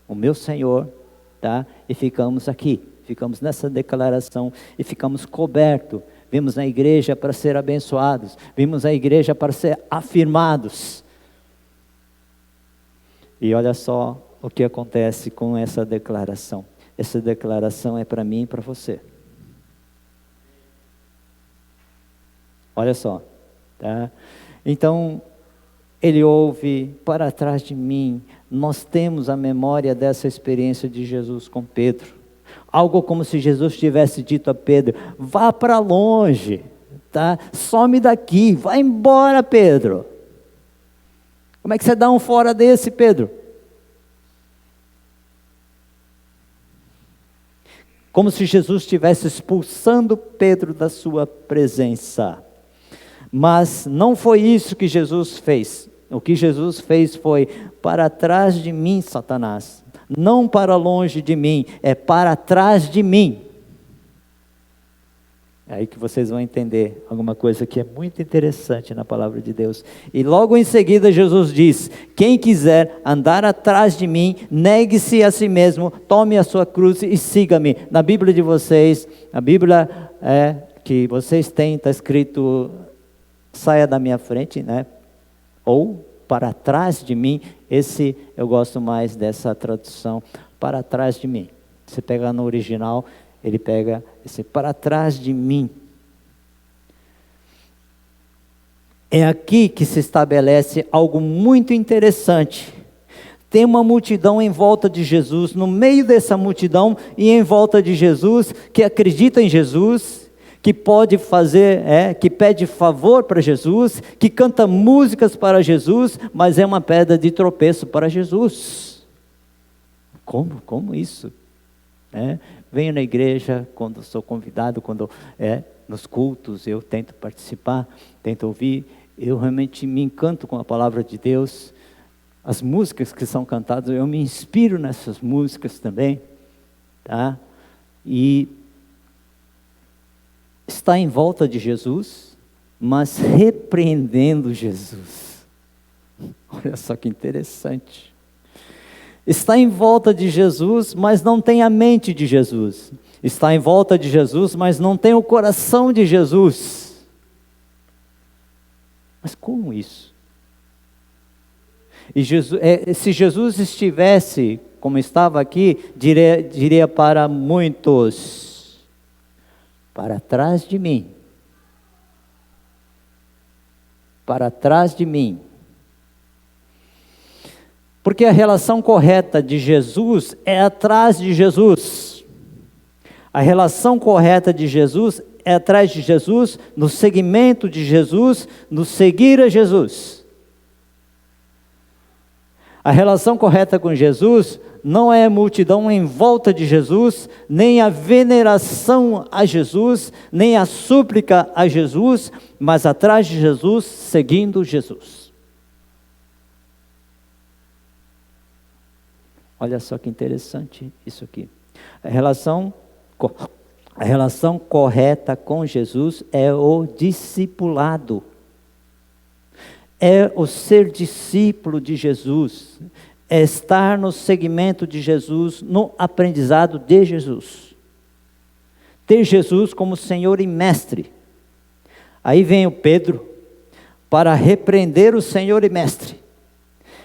o meu Senhor, tá? E ficamos aqui, ficamos nessa declaração e ficamos cobertos. Vimos na igreja para ser abençoados, vimos a igreja para ser afirmados. E olha só o que acontece com essa declaração. Essa declaração é para mim e para você. Olha só, tá? Então, ele ouve para trás de mim. Nós temos a memória dessa experiência de Jesus com Pedro. Algo como se Jesus tivesse dito a Pedro, vá para longe, tá? Some daqui, vai embora, Pedro. Como é que você dá um fora desse, Pedro? Como se Jesus estivesse expulsando Pedro da sua presença. Mas não foi isso que Jesus fez. O que Jesus fez foi, para trás de mim, Satanás. Não para longe de mim, é para trás de mim. É aí que vocês vão entender alguma coisa que é muito interessante na palavra de Deus. E logo em seguida Jesus diz, quem quiser andar atrás de mim, negue-se a si mesmo, tome a sua cruz e siga-me. Na Bíblia de vocês, a Bíblia que vocês têm, está escrito, saia da minha frente, né? Ou para trás de mim. Esse eu gosto mais dessa tradução, para trás de mim. Você pega no original, ele pega esse para trás de mim. É aqui que se estabelece algo muito interessante. Tem uma multidão em volta de Jesus, no meio dessa multidão e em volta de Jesus, que acredita em Jesus, que pode fazer, que pede favor para Jesus, que canta músicas para Jesus, mas é uma pedra de tropeço para Jesus. Como isso? Venho na igreja, quando sou convidado, nos cultos eu tento participar, tento ouvir, eu realmente me encanto com a palavra de Deus. As músicas que são cantadas, eu me inspiro nessas músicas também, tá? E está em volta de Jesus, mas repreendendo Jesus. Olha só que interessante. Está em volta de Jesus, mas não tem a mente de Jesus. Está em volta de Jesus, mas não tem o coração de Jesus. Mas como isso? E se Jesus estivesse, como estava aqui, diria para muitos: para trás de mim. Para trás de mim. Porque a relação correta de Jesus é atrás de Jesus. A relação correta de Jesus é atrás de Jesus, no seguimento de Jesus, no seguir a Jesus. A relação correta com Jesus não é a multidão em volta de Jesus, nem a veneração a Jesus, nem a súplica a Jesus, mas atrás de Jesus, seguindo Jesus. Olha só que interessante isso aqui. A relação correta com Jesus é o discipulado. É o ser discípulo de Jesus, é estar no seguimento de Jesus, no aprendizado de Jesus. Ter Jesus como Senhor e Mestre. Aí vem o Pedro para repreender o Senhor e Mestre.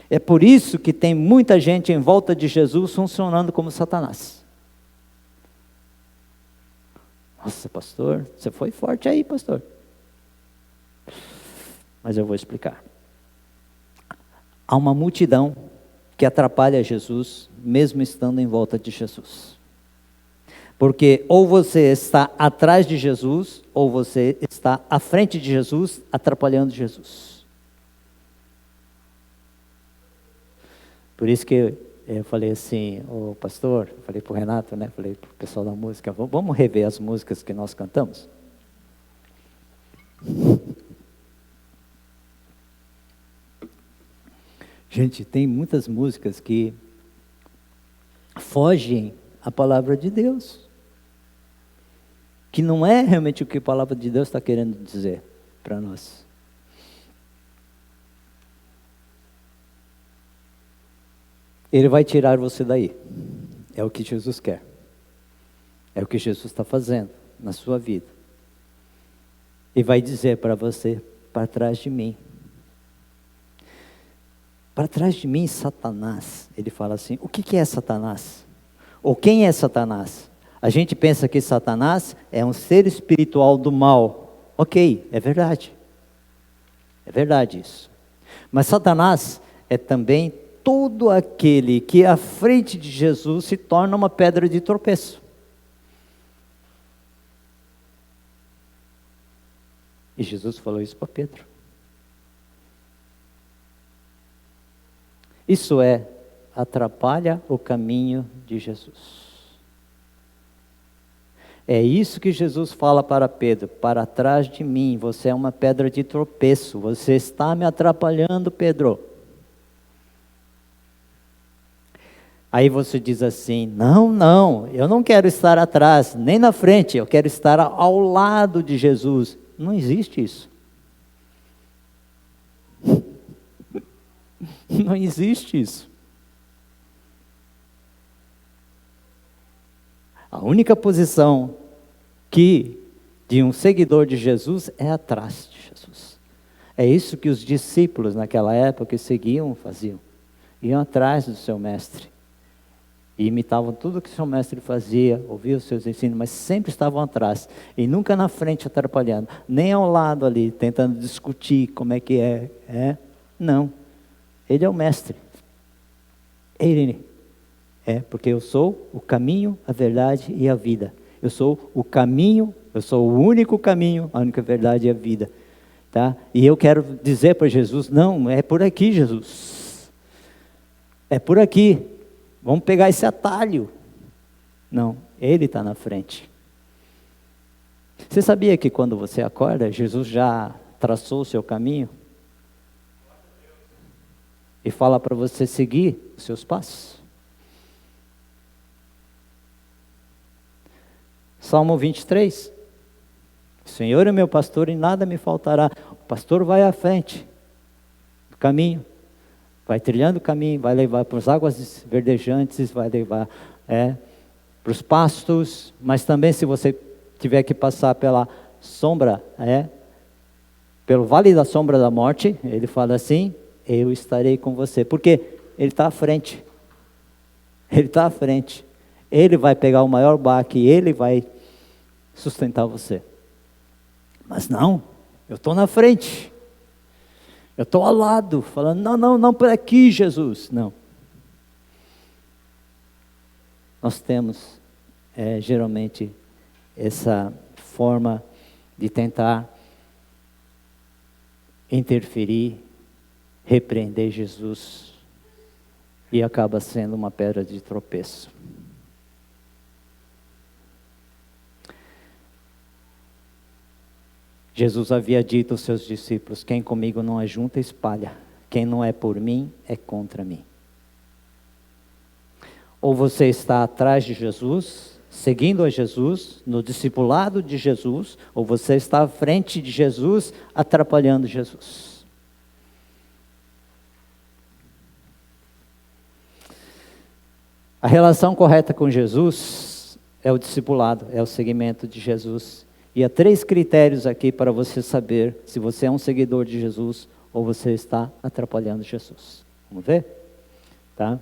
É por isso que tem muita gente em volta de Jesus funcionando como Satanás. Nossa, pastor, você foi forte aí, pastor. Mas eu vou explicar. Há uma multidão que atrapalha Jesus, mesmo estando em volta de Jesus. Porque ou você está atrás de Jesus, ou você está à frente de Jesus, atrapalhando Jesus. Por isso que eu falei assim, o pastor, falei para o Renato, falei para o pessoal da música, vamos rever as músicas que nós cantamos? Gente, tem muitas músicas que fogem à palavra de Deus, que não é realmente o que a palavra de Deus está querendo dizer para nós. Ele vai tirar você daí, é o que Jesus quer, é o que Jesus está fazendo na sua vida, e vai dizer para você: para trás de mim. Para trás de mim, Satanás. Ele fala assim, o que é Satanás? Ou quem é Satanás? A gente pensa que Satanás é um ser espiritual do mal. Ok, é verdade. É verdade isso. Mas Satanás é também todo aquele que à frente de Jesus se torna uma pedra de tropeço. E Jesus falou isso para Pedro. Isso atrapalha o caminho de Jesus. É isso que Jesus fala para Pedro: para trás de mim, você é uma pedra de tropeço, você está me atrapalhando, Pedro. Aí você diz assim: não, eu não quero estar atrás, nem na frente, eu quero estar ao lado de Jesus. Não existe isso. Não existe isso. A única posição de um seguidor de Jesus é atrás de Jesus. É isso que os discípulos naquela época que seguiam, faziam. Iam atrás do seu mestre. E imitavam tudo que o seu mestre fazia, ouviam os seus ensinos, mas sempre estavam atrás. E nunca na frente atrapalhando. Nem ao lado ali, tentando discutir como é que é. Não. Ele é o mestre. Ele é, porque eu sou o caminho, a verdade e a vida. Eu sou o caminho, eu sou o único caminho, a única verdade e a vida. Tá? E eu quero dizer para Jesus, não, é por aqui, Jesus. É por aqui. Vamos pegar esse atalho. Não, Ele está na frente. Você sabia que quando você acorda, Jesus já traçou o seu caminho? E fala para você seguir os seus passos? Salmo 23. O Senhor é meu pastor e nada me faltará. O pastor vai à frente do caminho. Vai trilhando o caminho, vai levar para as águas verdejantes, vai levar para os pastos, mas também se você tiver que passar pela sombra, pelo vale da sombra da morte, ele fala assim, eu estarei com você, porque ele está à frente, ele está à frente, ele vai pegar o maior baque, ele vai sustentar você. Mas não, eu estou na frente. Eu estou ao lado, falando, não por aqui, Jesus. Não. Nós temos, geralmente, essa forma de tentar interferir, repreender Jesus, e acaba sendo uma pedra de tropeço. Jesus havia dito aos seus discípulos, quem comigo não ajunta, espalha. Quem não é por mim, é contra mim. Ou você está atrás de Jesus, seguindo a Jesus, no discipulado de Jesus, ou você está à frente de Jesus, atrapalhando Jesus. A relação correta com Jesus é o discipulado, é o seguimento de Jesus. E há 3 critérios aqui para você saber se você é um seguidor de Jesus ou você está atrapalhando Jesus. Vamos ver? Tá?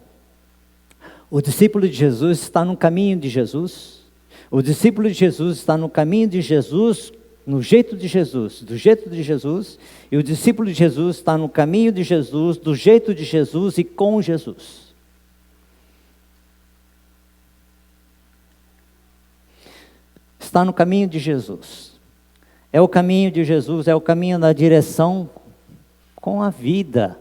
O discípulo de Jesus está no caminho de Jesus. O discípulo de Jesus está no caminho de Jesus, no jeito de Jesus, do jeito de Jesus. E o discípulo de Jesus está no caminho de Jesus, do jeito de Jesus e com Jesus. Está no caminho de Jesus. É o caminho de Jesus, é o caminho da direção com a vida.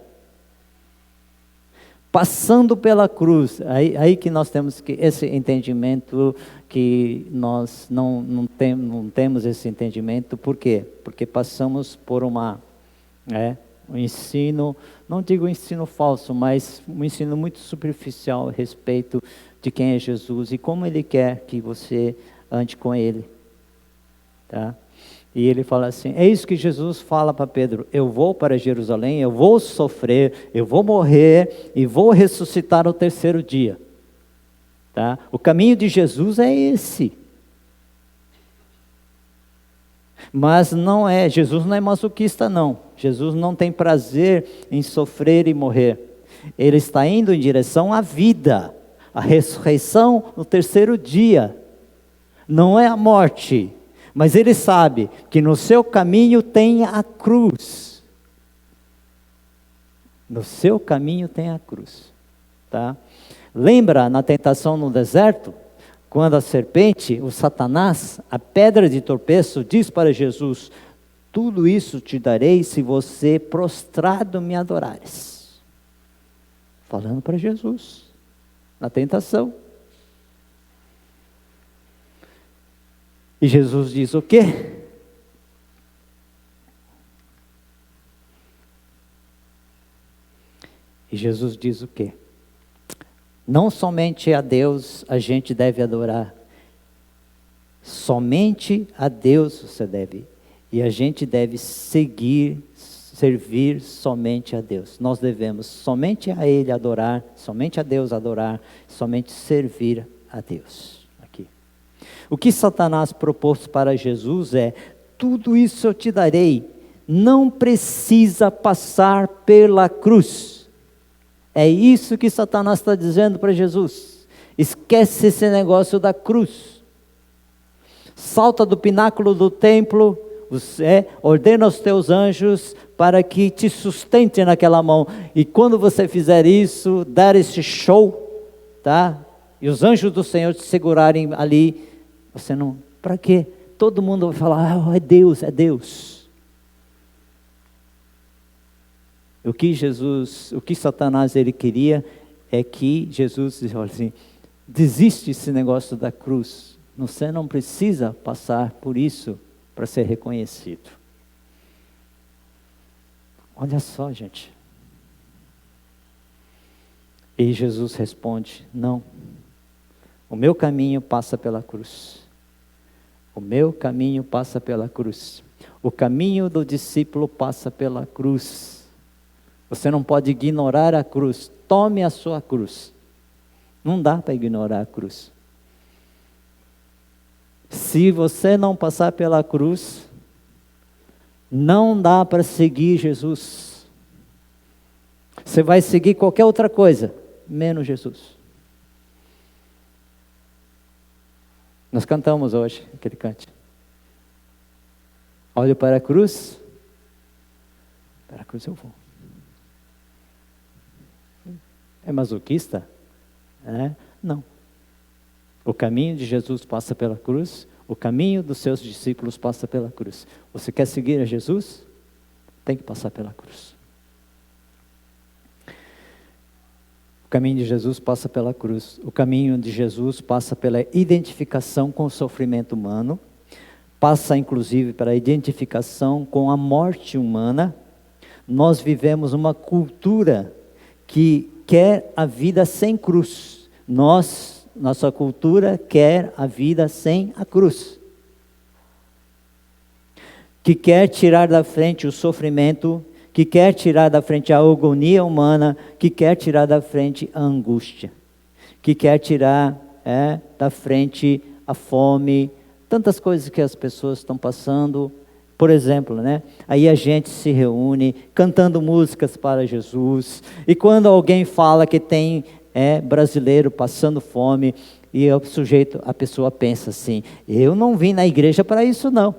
Passando pela cruz. Aí que nós temos que esse entendimento, que nós não temos esse entendimento. Por quê? Porque passamos por um ensino, não digo ensino falso, mas um ensino muito superficial a respeito de quem é Jesus e como Ele quer que você ande com Ele, tá? E ele fala assim, é isso que Jesus fala para Pedro, eu vou para Jerusalém, eu vou sofrer, eu vou morrer e vou ressuscitar ao 3º dia, tá? O caminho de Jesus é esse. Mas Jesus não é masoquista não, Jesus não tem prazer em sofrer e morrer, Ele está indo em direção à vida, à ressurreição no 3º dia. Não é a morte, mas Ele sabe que no seu caminho tem a cruz. No seu caminho tem a cruz, tá? Lembra na tentação no deserto? Quando a serpente, o Satanás, a pedra de tropeço, diz para Jesus, tudo isso te darei se você prostrado me adorares. Falando para Jesus, na tentação. E Jesus diz o quê? E Jesus diz o quê? Não somente a Deus a gente deve adorar. Somente a Deus você deve. E a gente deve servir somente a Deus. Nós devemos somente a Ele adorar, somente a Deus adorar, somente servir a Deus. O que Satanás propôs para Jesus é, tudo isso eu te darei, não precisa passar pela cruz. É isso que Satanás está dizendo para Jesus. Esquece esse negócio da cruz. Salta do pináculo do templo, ordena aos teus anjos para que te sustentem naquela mão. E quando você fizer isso, dar esse show, tá? E os anjos do Senhor te segurarem ali, você não... Para quê? Todo mundo vai falar, é Deus, é Deus. O que Satanás ele queria é que Jesus disse assim, desiste esse negócio da cruz. Você não precisa passar por isso para ser reconhecido. Olha só, gente. E Jesus responde, não. O meu caminho passa pela cruz. O meu caminho passa pela cruz. O caminho do discípulo passa pela cruz. Você não pode ignorar a cruz. Tome a sua cruz. Não dá para ignorar a cruz. Se você não passar pela cruz, não dá para seguir Jesus. Você vai seguir qualquer outra coisa, menos Jesus. Nós cantamos hoje aquele cante. Olho para a cruz, para a cruz eu vou. É masoquista? Não. O caminho de Jesus passa pela cruz, o caminho dos seus discípulos passa pela cruz. Você quer seguir a Jesus? Tem que passar pela cruz. O caminho de Jesus passa pela cruz. O caminho de Jesus passa pela identificação com o sofrimento humano, passa inclusive pela identificação com a morte humana. Nós vivemos uma cultura que quer a vida sem cruz. Nossa cultura quer a vida sem a cruz. Que quer tirar da frente o sofrimento, que quer tirar da frente a agonia humana, que quer tirar da frente a angústia, que quer tirar da frente a fome, tantas coisas que as pessoas estão passando. Por exemplo, aí a gente se reúne cantando músicas para Jesus, e quando alguém fala que tem brasileiro passando fome, e a pessoa pensa assim, eu não vim na igreja para isso não.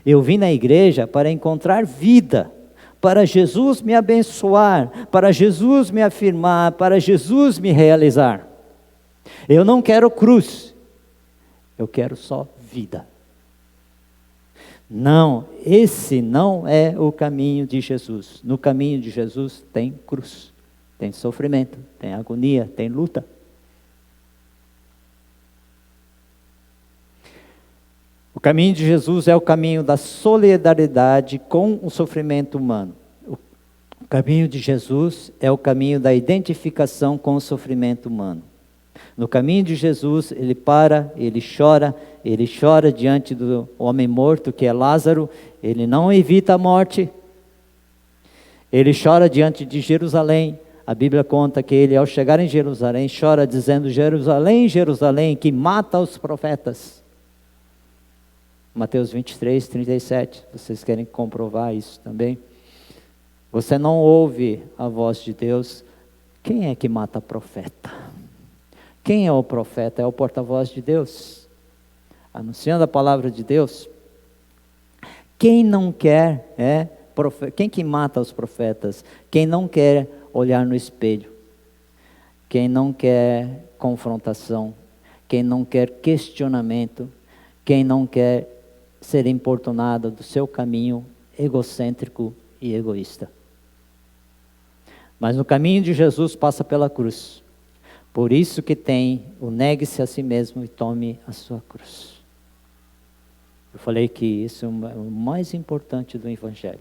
Eu vim na igreja para encontrar vida, para Jesus me abençoar, para Jesus me afirmar, para Jesus me realizar. Eu não quero cruz, eu quero só vida. Não, esse não é o caminho de Jesus. No caminho de Jesus tem cruz, tem sofrimento, tem agonia, tem luta. O caminho de Jesus é o caminho da solidariedade com o sofrimento humano. O caminho de Jesus é o caminho da identificação com o sofrimento humano. No caminho de Jesus, ele chora diante do homem morto, que é Lázaro, ele não evita a morte, ele chora diante de Jerusalém. A Bíblia conta que ele, ao chegar em Jerusalém, chora dizendo, Jerusalém, Jerusalém, que mata os profetas. Mateus 23, 37, vocês querem comprovar isso também? Você não ouve a voz de Deus. Quem é que mata profeta? Quem é o profeta? É o porta-voz de Deus, anunciando a palavra de Deus. Quem não quer, quem que mata os profetas? Quem não quer olhar no espelho, quem não quer confrontação, quem não quer questionamento, quem não quer ser importunado do seu caminho egocêntrico e egoísta. Mas no caminho de Jesus passa pela cruz. Por isso que tem o negue-se a si mesmo e tome a sua cruz. Eu falei que isso é o mais importante do Evangelho.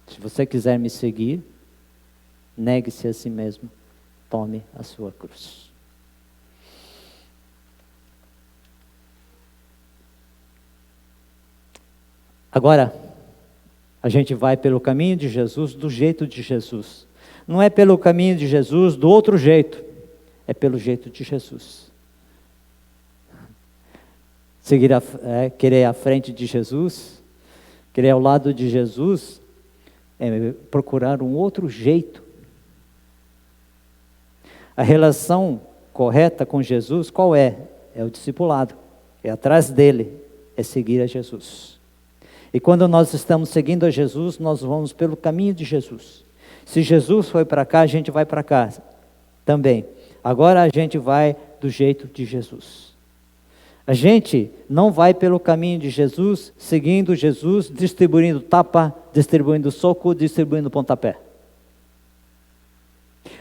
Se você quiser me seguir, negue-se a si mesmo, tome a sua cruz. Agora, a gente vai pelo caminho de Jesus, do jeito de Jesus. Não é pelo caminho de Jesus do outro jeito, é pelo jeito de Jesus. Querer à frente de Jesus, querer ao lado de Jesus, é procurar um outro jeito A relação correta com Jesus, qual é? É o discipulado. É atrás dele, é seguir a Jesus. E quando nós estamos seguindo a Jesus, nós vamos pelo caminho de Jesus. Se Jesus foi para cá, a gente vai para cá também. Agora a gente vai do jeito de Jesus. A gente não vai pelo caminho de Jesus, seguindo Jesus, distribuindo tapa, distribuindo soco, distribuindo pontapé.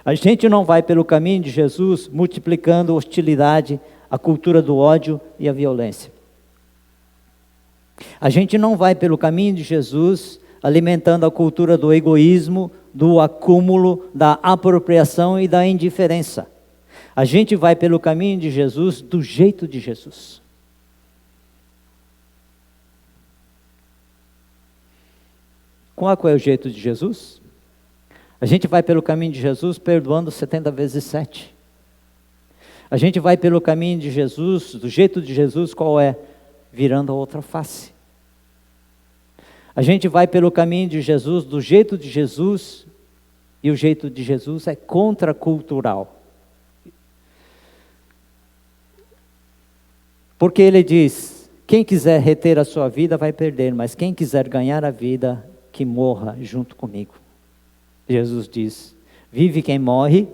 A gente não vai pelo caminho de Jesus, multiplicando a hostilidade, a cultura do ódio e a violência. A gente não vai pelo caminho de Jesus, alimentando a cultura do egoísmo, do acúmulo, da apropriação e da indiferença. A gente vai pelo caminho de Jesus, do jeito de Jesus. Qual é o jeito de Jesus? A gente vai pelo caminho de Jesus perdoando 70 vezes 7. A gente vai pelo caminho de Jesus, do jeito de Jesus, qual é? Virando a outra face. A gente vai pelo caminho de Jesus, do jeito de Jesus, e o jeito de Jesus é contracultural. Porque ele diz, quem quiser reter a sua vida vai perder, mas quem quiser ganhar a vida, que morra junto comigo. Jesus diz, vive quem morre,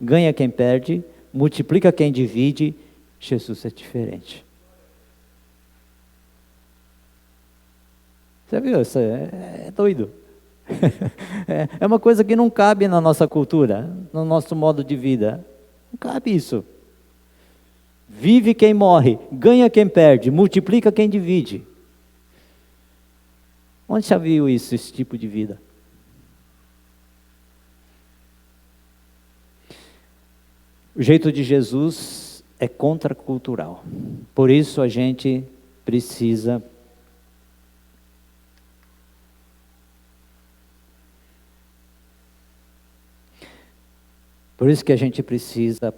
ganha quem perde, multiplica quem divide. Jesus é diferente. Você viu? Isso é doido. É uma coisa que não cabe na nossa cultura, no nosso modo de vida. Não cabe isso. Vive quem morre, ganha quem perde, multiplica quem divide. Onde já viu isso, esse tipo de vida? O jeito de Jesus é contracultural. Por isso a gente precisa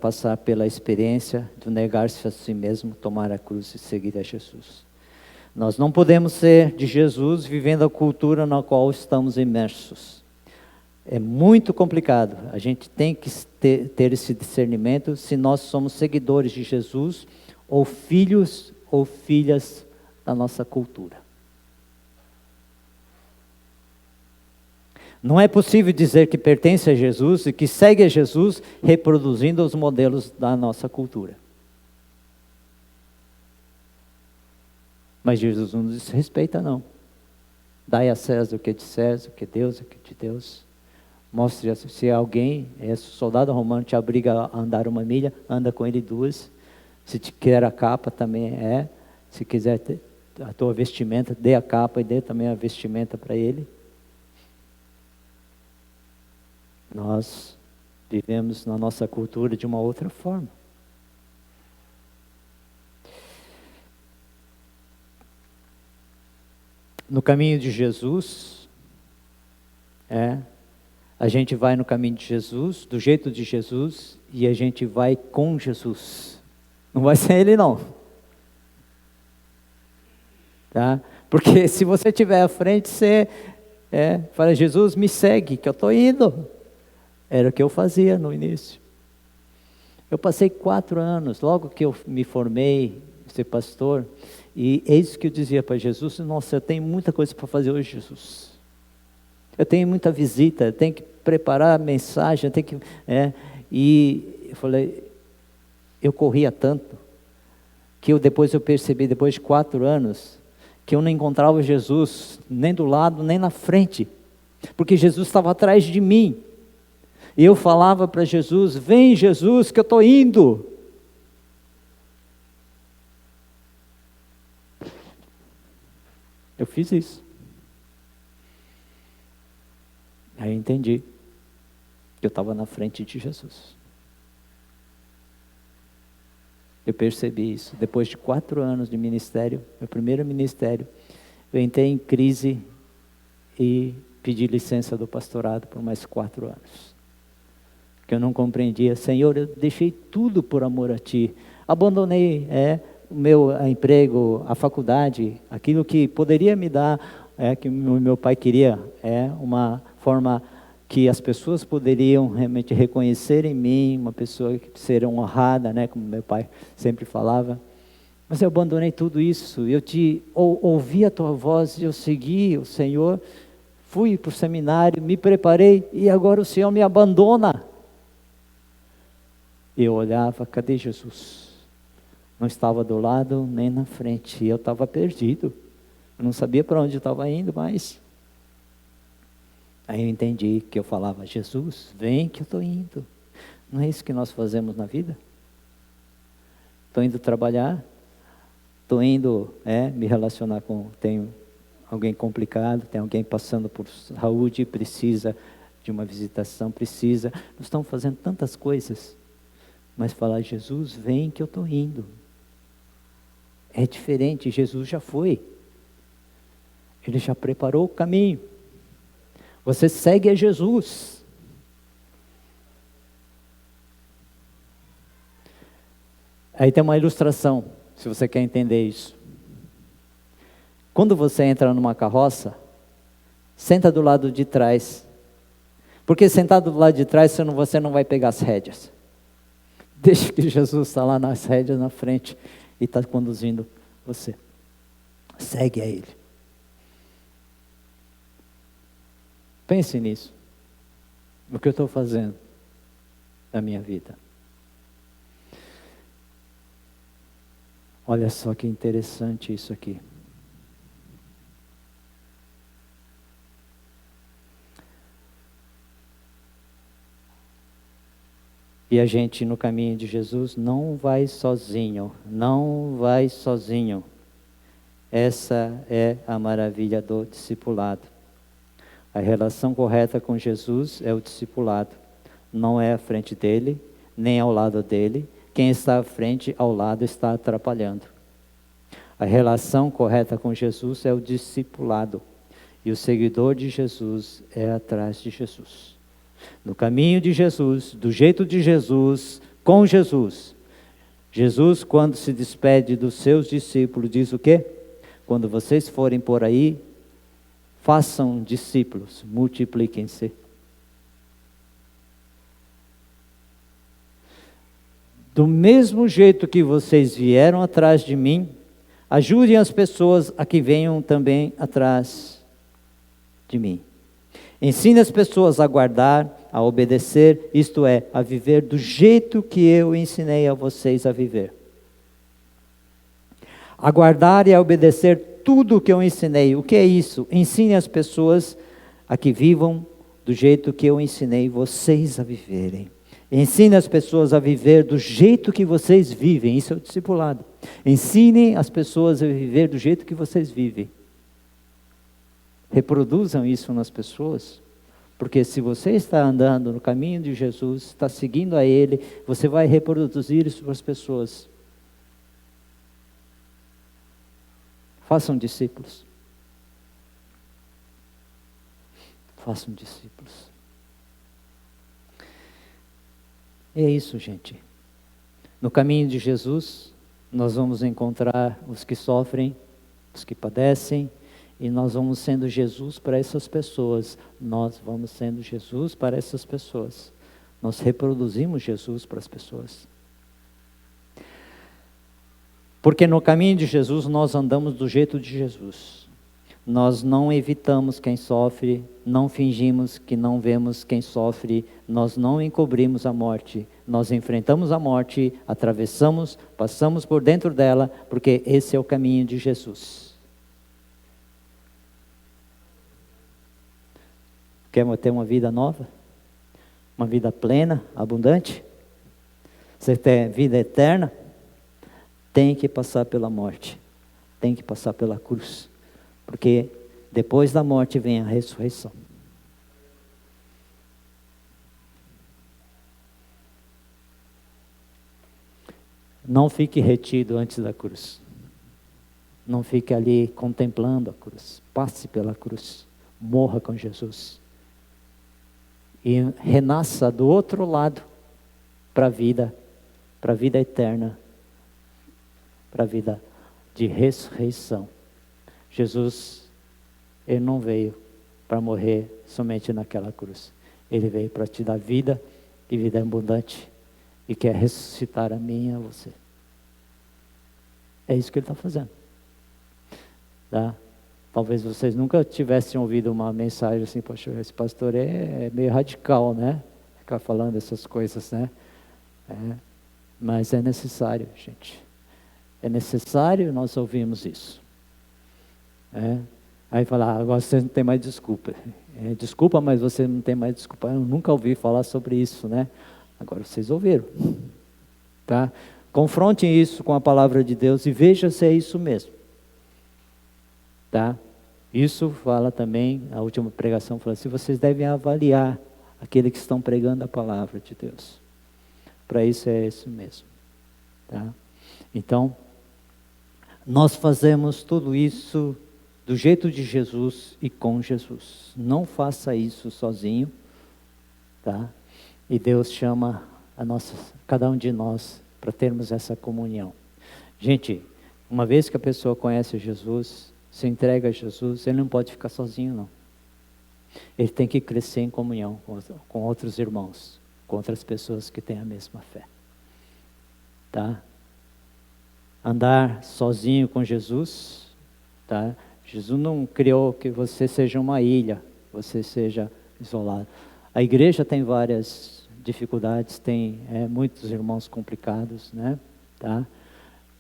passar pela experiência de negar-se a si mesmo, tomar a cruz e seguir a Jesus. Nós não podemos ser de Jesus vivendo a cultura na qual estamos imersos. É muito complicado. A gente tem que ter esse discernimento se nós somos seguidores de Jesus ou filhos ou filhas da nossa cultura. Não é possível dizer que pertence a Jesus e que segue a Jesus reproduzindo os modelos da nossa cultura. Mas Jesus não nos respeita, não. Dai a César o que é de César, o que é Deus, o que é de Deus. Mostre, se alguém, soldado romano, te obriga a andar 1 milha, anda com ele 2. Se te quer a capa, também é. Se quiser a tua vestimenta, dê a capa e dê também a vestimenta para ele. Nós vivemos na nossa cultura de uma outra forma. No caminho de Jesus, a gente vai no caminho de Jesus, do jeito de Jesus, e a gente vai com Jesus. Não vai ser ele, não. Tá? Porque se você estiver à frente, você fala, Jesus, me segue, que eu estou indo. Era o que eu fazia no início. Eu passei 4 anos, logo que eu me formei, ser pastor, e eis que eu dizia para Jesus, nossa, eu tenho muita coisa para fazer hoje, Jesus. Eu tenho muita visita, eu tenho que preparar a mensagem, eu tenho que... E eu falei, eu corria tanto, que depois eu percebi, depois de 4 anos, que eu não encontrava Jesus, nem do lado, nem na frente, porque Jesus estava atrás de mim. E eu falava para Jesus, vem Jesus, que eu estou indo. Eu fiz isso. Aí eu entendi que eu estava na frente de Jesus. Eu percebi isso. Depois de 4 anos de ministério, meu primeiro ministério, eu entrei em crise e pedi licença do pastorado por mais 4 anos. Que eu não compreendia. Senhor, eu deixei tudo por amor a Ti. Abandonei o meu emprego, a faculdade, aquilo que poderia me dar, que o meu pai queria, uma forma que as pessoas poderiam realmente reconhecer em mim uma pessoa que seria honrada, né, como meu pai sempre falava. Mas eu abandonei tudo isso, eu ouvi a tua voz, eu segui o Senhor, fui para o seminário, me preparei e agora o Senhor me abandona. Eu olhava, cadê Jesus? Não estava do lado nem na frente, eu estava perdido, eu não sabia para onde eu estava indo mais. Aí eu entendi que eu falava, Jesus, vem que eu estou indo. Não é isso que nós fazemos na vida? Estou indo trabalhar, estou indo me relacionar com, tenho alguém complicado, tem alguém passando por saúde, precisa de uma visitação, precisa. Nós estamos fazendo tantas coisas, mas falar, Jesus, vem que eu estou indo. É diferente, Jesus já foi. Ele já preparou o caminho. Você segue a Jesus. Aí tem uma ilustração, se você quer entender isso. Quando você entra numa carroça, senta do lado de trás. Porque sentado do lado de trás, você não vai pegar as rédeas. Deixa que Jesus está lá nas rédeas na frente e está conduzindo você. Segue a Ele. Pense nisso. No que eu estou fazendo na minha vida. Olha só que interessante isso aqui. E a gente no caminho de Jesus não vai sozinho, não vai sozinho. Essa é a maravilha do discipulado. A relação correta com Jesus é o discipulado. Não é à frente dele, nem ao lado dele. Quem está à frente, ao lado, está atrapalhando. A relação correta com Jesus é o discipulado. E o seguidor de Jesus é atrás de Jesus. No caminho de Jesus, do jeito de Jesus, com Jesus. Jesus, quando se despede dos seus discípulos, diz o quê? Quando vocês forem por aí, façam discípulos, multipliquem-se. Do mesmo jeito que vocês vieram atrás de mim, ajudem as pessoas a que venham também atrás de mim. Ensine as pessoas a guardar, a obedecer, isto é, a viver do jeito que eu ensinei a vocês a viver. A guardar e a obedecer tudo o que eu ensinei. O que é isso? Ensine as pessoas a que vivam do jeito que eu ensinei vocês a viverem. Ensine as pessoas a viver do jeito que vocês vivem. Isso é o discipulado. Ensine as pessoas a viver do jeito que vocês vivem. Reproduzam isso nas pessoas, porque se você está andando no caminho de Jesus, está seguindo a Ele, você vai reproduzir isso para as pessoas. Façam discípulos. Façam discípulos. É isso, gente. No caminho de Jesus, nós vamos encontrar os que sofrem, os que padecem, e nós vamos sendo Jesus para essas pessoas. Nós vamos sendo Jesus para essas pessoas. Nós reproduzimos Jesus para as pessoas. Porque no caminho de Jesus nós andamos do jeito de Jesus. Nós não evitamos quem sofre, não fingimos que não vemos quem sofre, nós não encobrimos a morte. Nós enfrentamos a morte, atravessamos, passamos por dentro dela, porque esse é o caminho de Jesus. Quer ter uma vida nova? Uma vida plena, abundante? Você tem vida eterna? Tem que passar pela morte. Tem que passar pela cruz. Porque depois da morte vem a ressurreição. Não fique retido antes da cruz. Não fique ali contemplando a cruz. Passe pela cruz. Morra com Jesus. E renasça do outro lado para a vida eterna, para a vida de ressurreição. Jesus, Ele não veio para morrer somente naquela cruz. Ele veio para te dar vida e vida abundante e quer ressuscitar a mim e a você. É isso que Ele está fazendo. Tá? Talvez vocês nunca tivessem ouvido uma mensagem assim, poxa, esse pastor é meio radical, né? Ficar falando essas coisas, né? Mas é necessário, gente. É necessário nós ouvirmos isso. Aí falar, agora você não tem mais desculpa. Desculpa, mas você não tem mais desculpa. Eu nunca ouvi falar sobre isso, né? Agora vocês ouviram. Tá? Confrontem isso com a palavra de Deus e veja se é isso mesmo. Tá? Isso fala também, a última pregação fala assim, vocês devem avaliar aqueles que estão pregando a palavra de Deus. Para isso é isso mesmo. Tá? Então, nós fazemos tudo isso do jeito de Jesus e com Jesus. Não faça isso sozinho, tá? E Deus chama cada um de nós para termos essa comunhão. Gente, uma vez que a pessoa conhece Jesus, se entrega a Jesus, ele não pode ficar sozinho, não. Ele tem que crescer em comunhão com outros irmãos, com outras pessoas que têm a mesma fé. Tá? Andar sozinho com Jesus, tá? Jesus não criou que você seja uma ilha, você seja isolado. A igreja tem várias dificuldades, tem muitos irmãos complicados, né? Tá?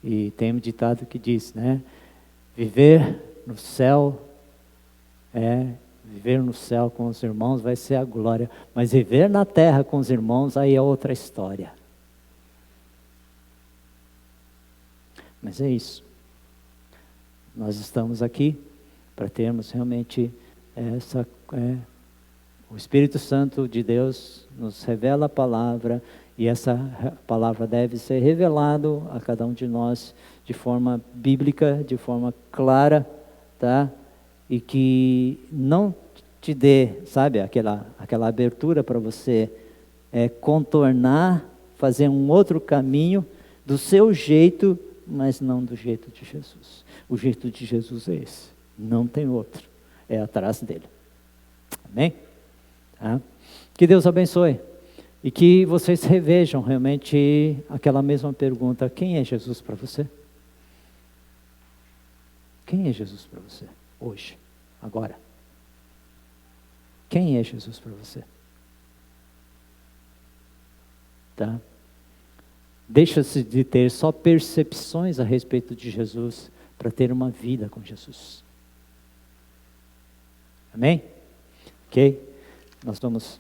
E tem um ditado que diz, né? Viver no céu com os irmãos vai ser a glória, mas viver na terra com os irmãos aí é outra história. Mas é isso. Nós estamos aqui para termos realmente o Espírito Santo de Deus nos revela a palavra e essa palavra deve ser revelada a cada um de nós de forma bíblica, de forma clara, tá? E que não te dê, sabe, aquela abertura para você contornar, fazer um outro caminho do seu jeito, mas não do jeito de Jesus. O jeito de Jesus é esse, não tem outro, é atrás dele. Amém? Tá? Que Deus abençoe e que vocês revejam realmente aquela mesma pergunta: quem é Jesus para você? Quem é Jesus para você hoje, agora? Quem é Jesus para você? Tá? Deixa-se de ter só percepções a respeito de Jesus para ter uma vida com Jesus. Amém? Ok? Nós vamos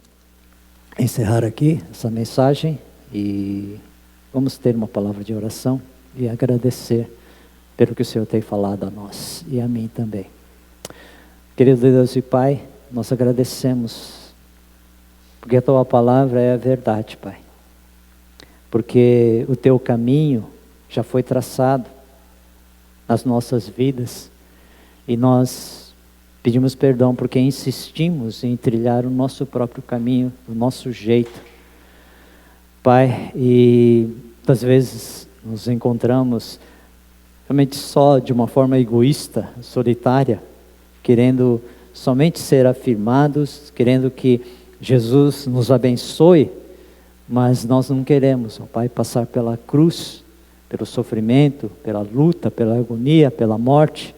encerrar aqui essa mensagem e vamos ter uma palavra de oração e agradecer pelo que o Senhor tem falado a nós e a mim também. Querido Deus e Pai, nós agradecemos porque a Tua palavra é a verdade, Pai. Porque o Teu caminho já foi traçado nas nossas vidas e nós pedimos perdão porque insistimos em trilhar o nosso próprio caminho, do nosso jeito. Pai, e muitas vezes nos encontramos realmente só de uma forma egoísta, solitária, querendo somente ser afirmados, querendo que Jesus nos abençoe, mas nós não queremos, ó Pai, passar pela cruz, pelo sofrimento, pela luta, pela agonia, pela morte,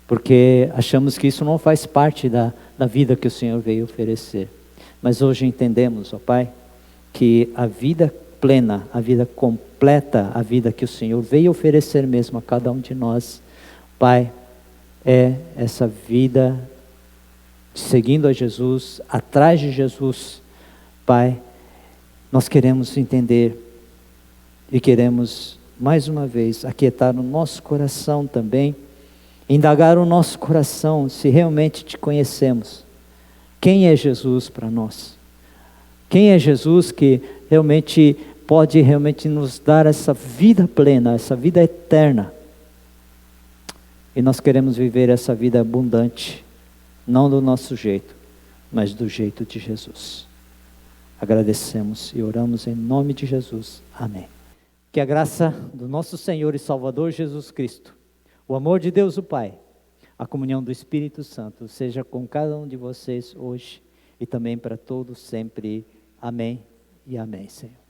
porque achamos que isso não faz parte da vida que o Senhor veio oferecer. Mas hoje entendemos, ó Pai, que a vida plena, a vida completa, a vida que o Senhor veio oferecer mesmo a cada um de nós, Pai, é essa vida seguindo a Jesus, atrás de Jesus. Pai, nós queremos entender e queremos mais uma vez aquietar o nosso coração também, indagar o nosso coração se realmente te conhecemos. Quem é Jesus para nós? Quem é Jesus que realmente pode nos dar essa vida plena, essa vida eterna? E nós queremos viver essa vida abundante, não do nosso jeito, mas do jeito de Jesus. Agradecemos e oramos em nome de Jesus. Amém. Que a graça do nosso Senhor e Salvador Jesus Cristo, o amor de Deus o Pai, a comunhão do Espírito Santo seja com cada um de vocês hoje e também para todos sempre. Amém e amém, Senhor.